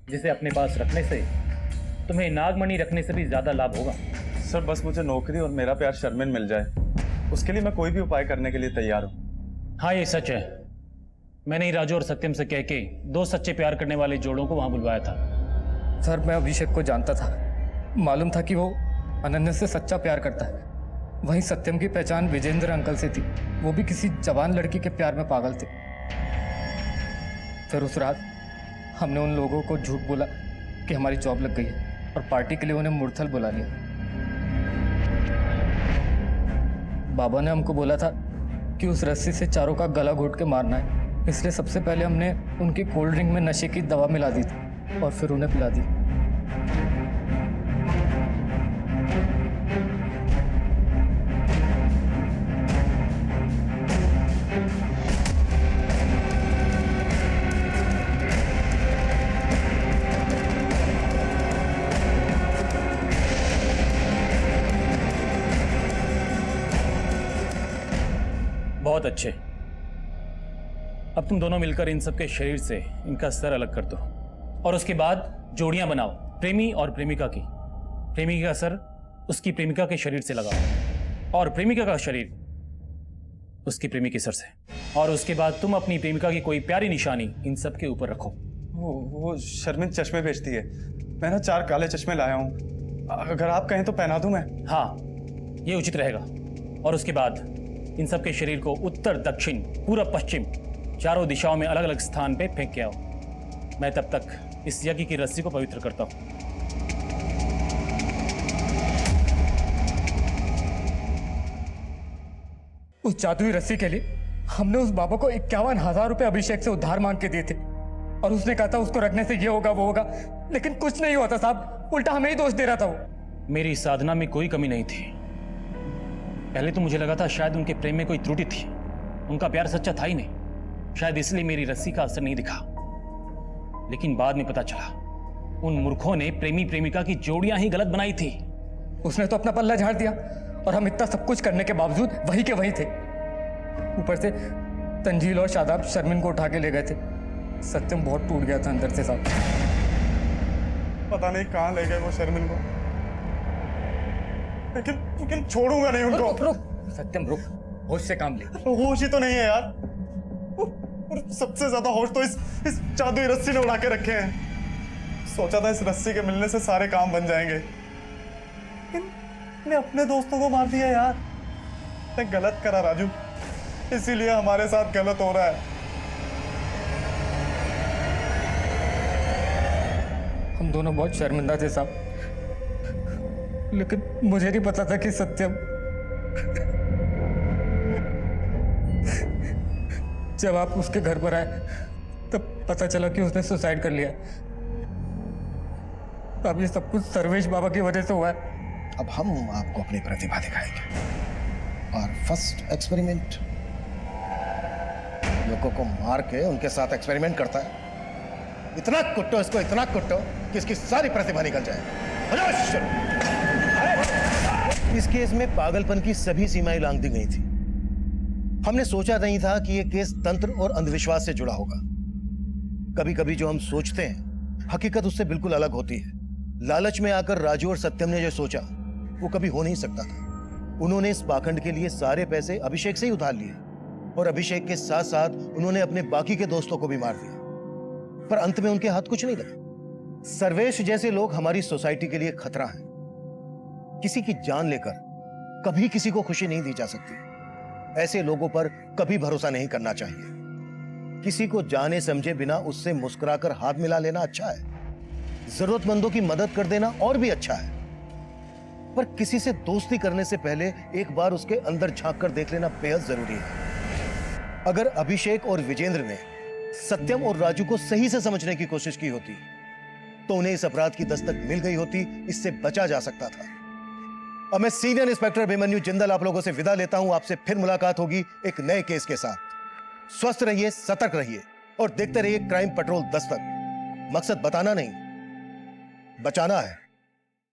जिसे अपने पास रखने से तुम्हें नागमणि रखने से भी ज्यादा लाभ होगा। सर बस मुझे नौकरी और मेरा प्यार शर्मिन मिल जाए, उसके लिए मैं कोई भी उपाय करने के लिए तैयार हूँ। हाँ ये सच है, मैंने ही राजू और सत्यम से कह के 2 सच्चे प्यार करने वाले जोड़ों को वहां बुलवाया था। सर मैं अभिषेक को जानता था, मालूम था कि वो अनन्या से सच्चा प्यार करता है। वहीं सत्यम की पहचान विजेंद्र अंकल से थी, वो भी किसी जवान लड़की के प्यार में पागल थे। फिर उस रात हमने उन लोगों को झूठ बोला कि हमारी जॉब लग गई है और पार्टी के लिए उन्हें मुरथल बुला लिया। बाबा ने हमको बोला था कि उस रस्सी से चारों का गला घोट के मारना है, इसलिए सबसे पहले हमने उनकी कोल्ड ड्रिंक में नशे की दवा मिला दी थी और फिर उन्हें पिला दी। बहुत अच्छे, अब तुम दोनों मिलकर इन सबके शरीर से इनका सर अलग कर दो और उसके बाद जोड़ियां बनाओ, प्रेमी और प्रेमिका की। प्रेमी का सर उसकी प्रेमिका के शरीर से लगाओ और प्रेमिका का शरीर उसकी प्रेमी के सर से, और उसके बाद तुम अपनी प्रेमिका की कोई प्यारी निशानी इन सब के ऊपर रखो। वो शर्मिन चश्मे बेचती है, मैं ना 4 काले चश्मे लाया हूँ, अगर आप कहें तो पहना दूं मैं? हाँ ये उचित रहेगा। और उसके बाद इन सब के शरीर को उत्तर दक्षिण पूरब पश्चिम चारों दिशाओं में अलग अलग स्थान पे फेंक के आओ। मैं तब तक इस यज्ञ की रस्सी को पवित्र करता हूं। उस जादुई रस्सी के लिए हमने उस बाबा को 51,000 रुपए अभिषेक से उधार मांग के दिए थे और उसने कहा था उसको रखने से ये होगा वो होगा, लेकिन कुछ नहीं हुआ था साहब, उल्टा हमें ही दोष दे रहा था वो। मेरी साधना में कोई कमी नहीं थी। पहले तो मुझे लगा था शायद उनके प्रेम में कोई त्रुटि थी, उनका प्यार सच्चा था ही नहीं, शायद इसलिए मेरी रस्सी का असर नहीं दिखा। लेकिन बाद में पता चला उन मूर्खों ने प्रेमी प्रेमिका की जोड़ियां ही गलत बनाई थी। उसने तो अपना पल्ला झाड़ दिया और हम इतना सब कुछ करने के बावजूद वही के वही थे। ऊपर से तंजील और शादाब शर्मिन को उठा के ले गए थे। सत्यम बहुत टूट गया था अंदर से साहब। पता नहीं कहाँ ले गए वो शर्मिन को, लेकिन छोड़ूंगा नहीं उनको। रुक सत्यम रुक, होश से काम ले। होश ही तो नहीं है यार, और सबसे ज्यादा होश तो इस जादुई रस्सी ने उड़ा के रखे हैं। सोचा था इस रस्सी के मिलने से सारे काम बन जाएंगे, ने अपने दोस्तों को मार दिया यार। ने गलत करा राजू, इसीलिए हमारे साथ गलत हो रहा है। हम दोनों बहुत शर्मिंदा थे साहब, लेकिन मुझे नहीं पता था कि सत्यम जब आप उसके घर पर आए तब पता चला कि उसने सुसाइड कर लिया। अब ये सब कुछ सर्वेश बाबा की वजह से हुआ है। अब हम आपको अपनी प्रतिभा दिखाएंगे और फर्स्ट एक्सपेरिमेंट लोगों को मार के उनके साथ एक्सपेरिमेंट करता है। इतना कुट्टो इसको, इतना कुट्टो कि इसकी सारी प्रतिभा निकल जाए। इस केस में पागलपन की सभी सीमाएं लांघ दी गई थी। हमने सोचा नहीं था कि यह केस तंत्र और अंधविश्वास से जुड़ा होगा। कभी कभी जो हम सोचते हैं हकीकत उससे बिल्कुल अलग होती है। लालच में आकर राजू और सत्यम ने जो सोचा वो कभी हो नहीं सकता था। उन्होंने इस पाखंड के लिए सारे पैसे अभिषेक से ही उधार लिए और अभिषेक के साथ साथ उन्होंने अपने बाकी के दोस्तों को भी मार दिया, पर अंत में उनके हाथ कुछ नहीं लगा। सर्वेश जैसे लोग हमारी सोसाइटी के लिए खतरा हैं। किसी की जान लेकर कभी किसी को खुशी नहीं दी जा सकती। ऐसे लोगों पर कभी भरोसा नहीं करना चाहिए। किसी को जाने समझे बिना उससे मुस्कुराकर हाथ मिला लेना अच्छा है, जरूरतमंदों की मदद कर देना और भी अच्छा है, पर किसी से दोस्ती करने से पहले एक बार उसके अंदर झांक कर देख लेना बेहद जरूरी है। अगर अभिषेक और विजेंद्र ने सत्यम और राजू को सही से समझने की कोशिश की होती तो उन्हें इस अपराध की दस्तक मिल गई होती, इससे बचा जा सकता था। अब मैं सीनियर इंस्पेक्टर अभिमन्यु जिंदल आप लोगों से विदा लेता हूं। आपसे फिर मुलाकात होगी एक नए केस के साथ। स्वस्थ रहिए, सतर्क रहिए और देखते रहिए क्राइम पेट्रोल दस्तक। मकसद बताना नहीं, बचाना है।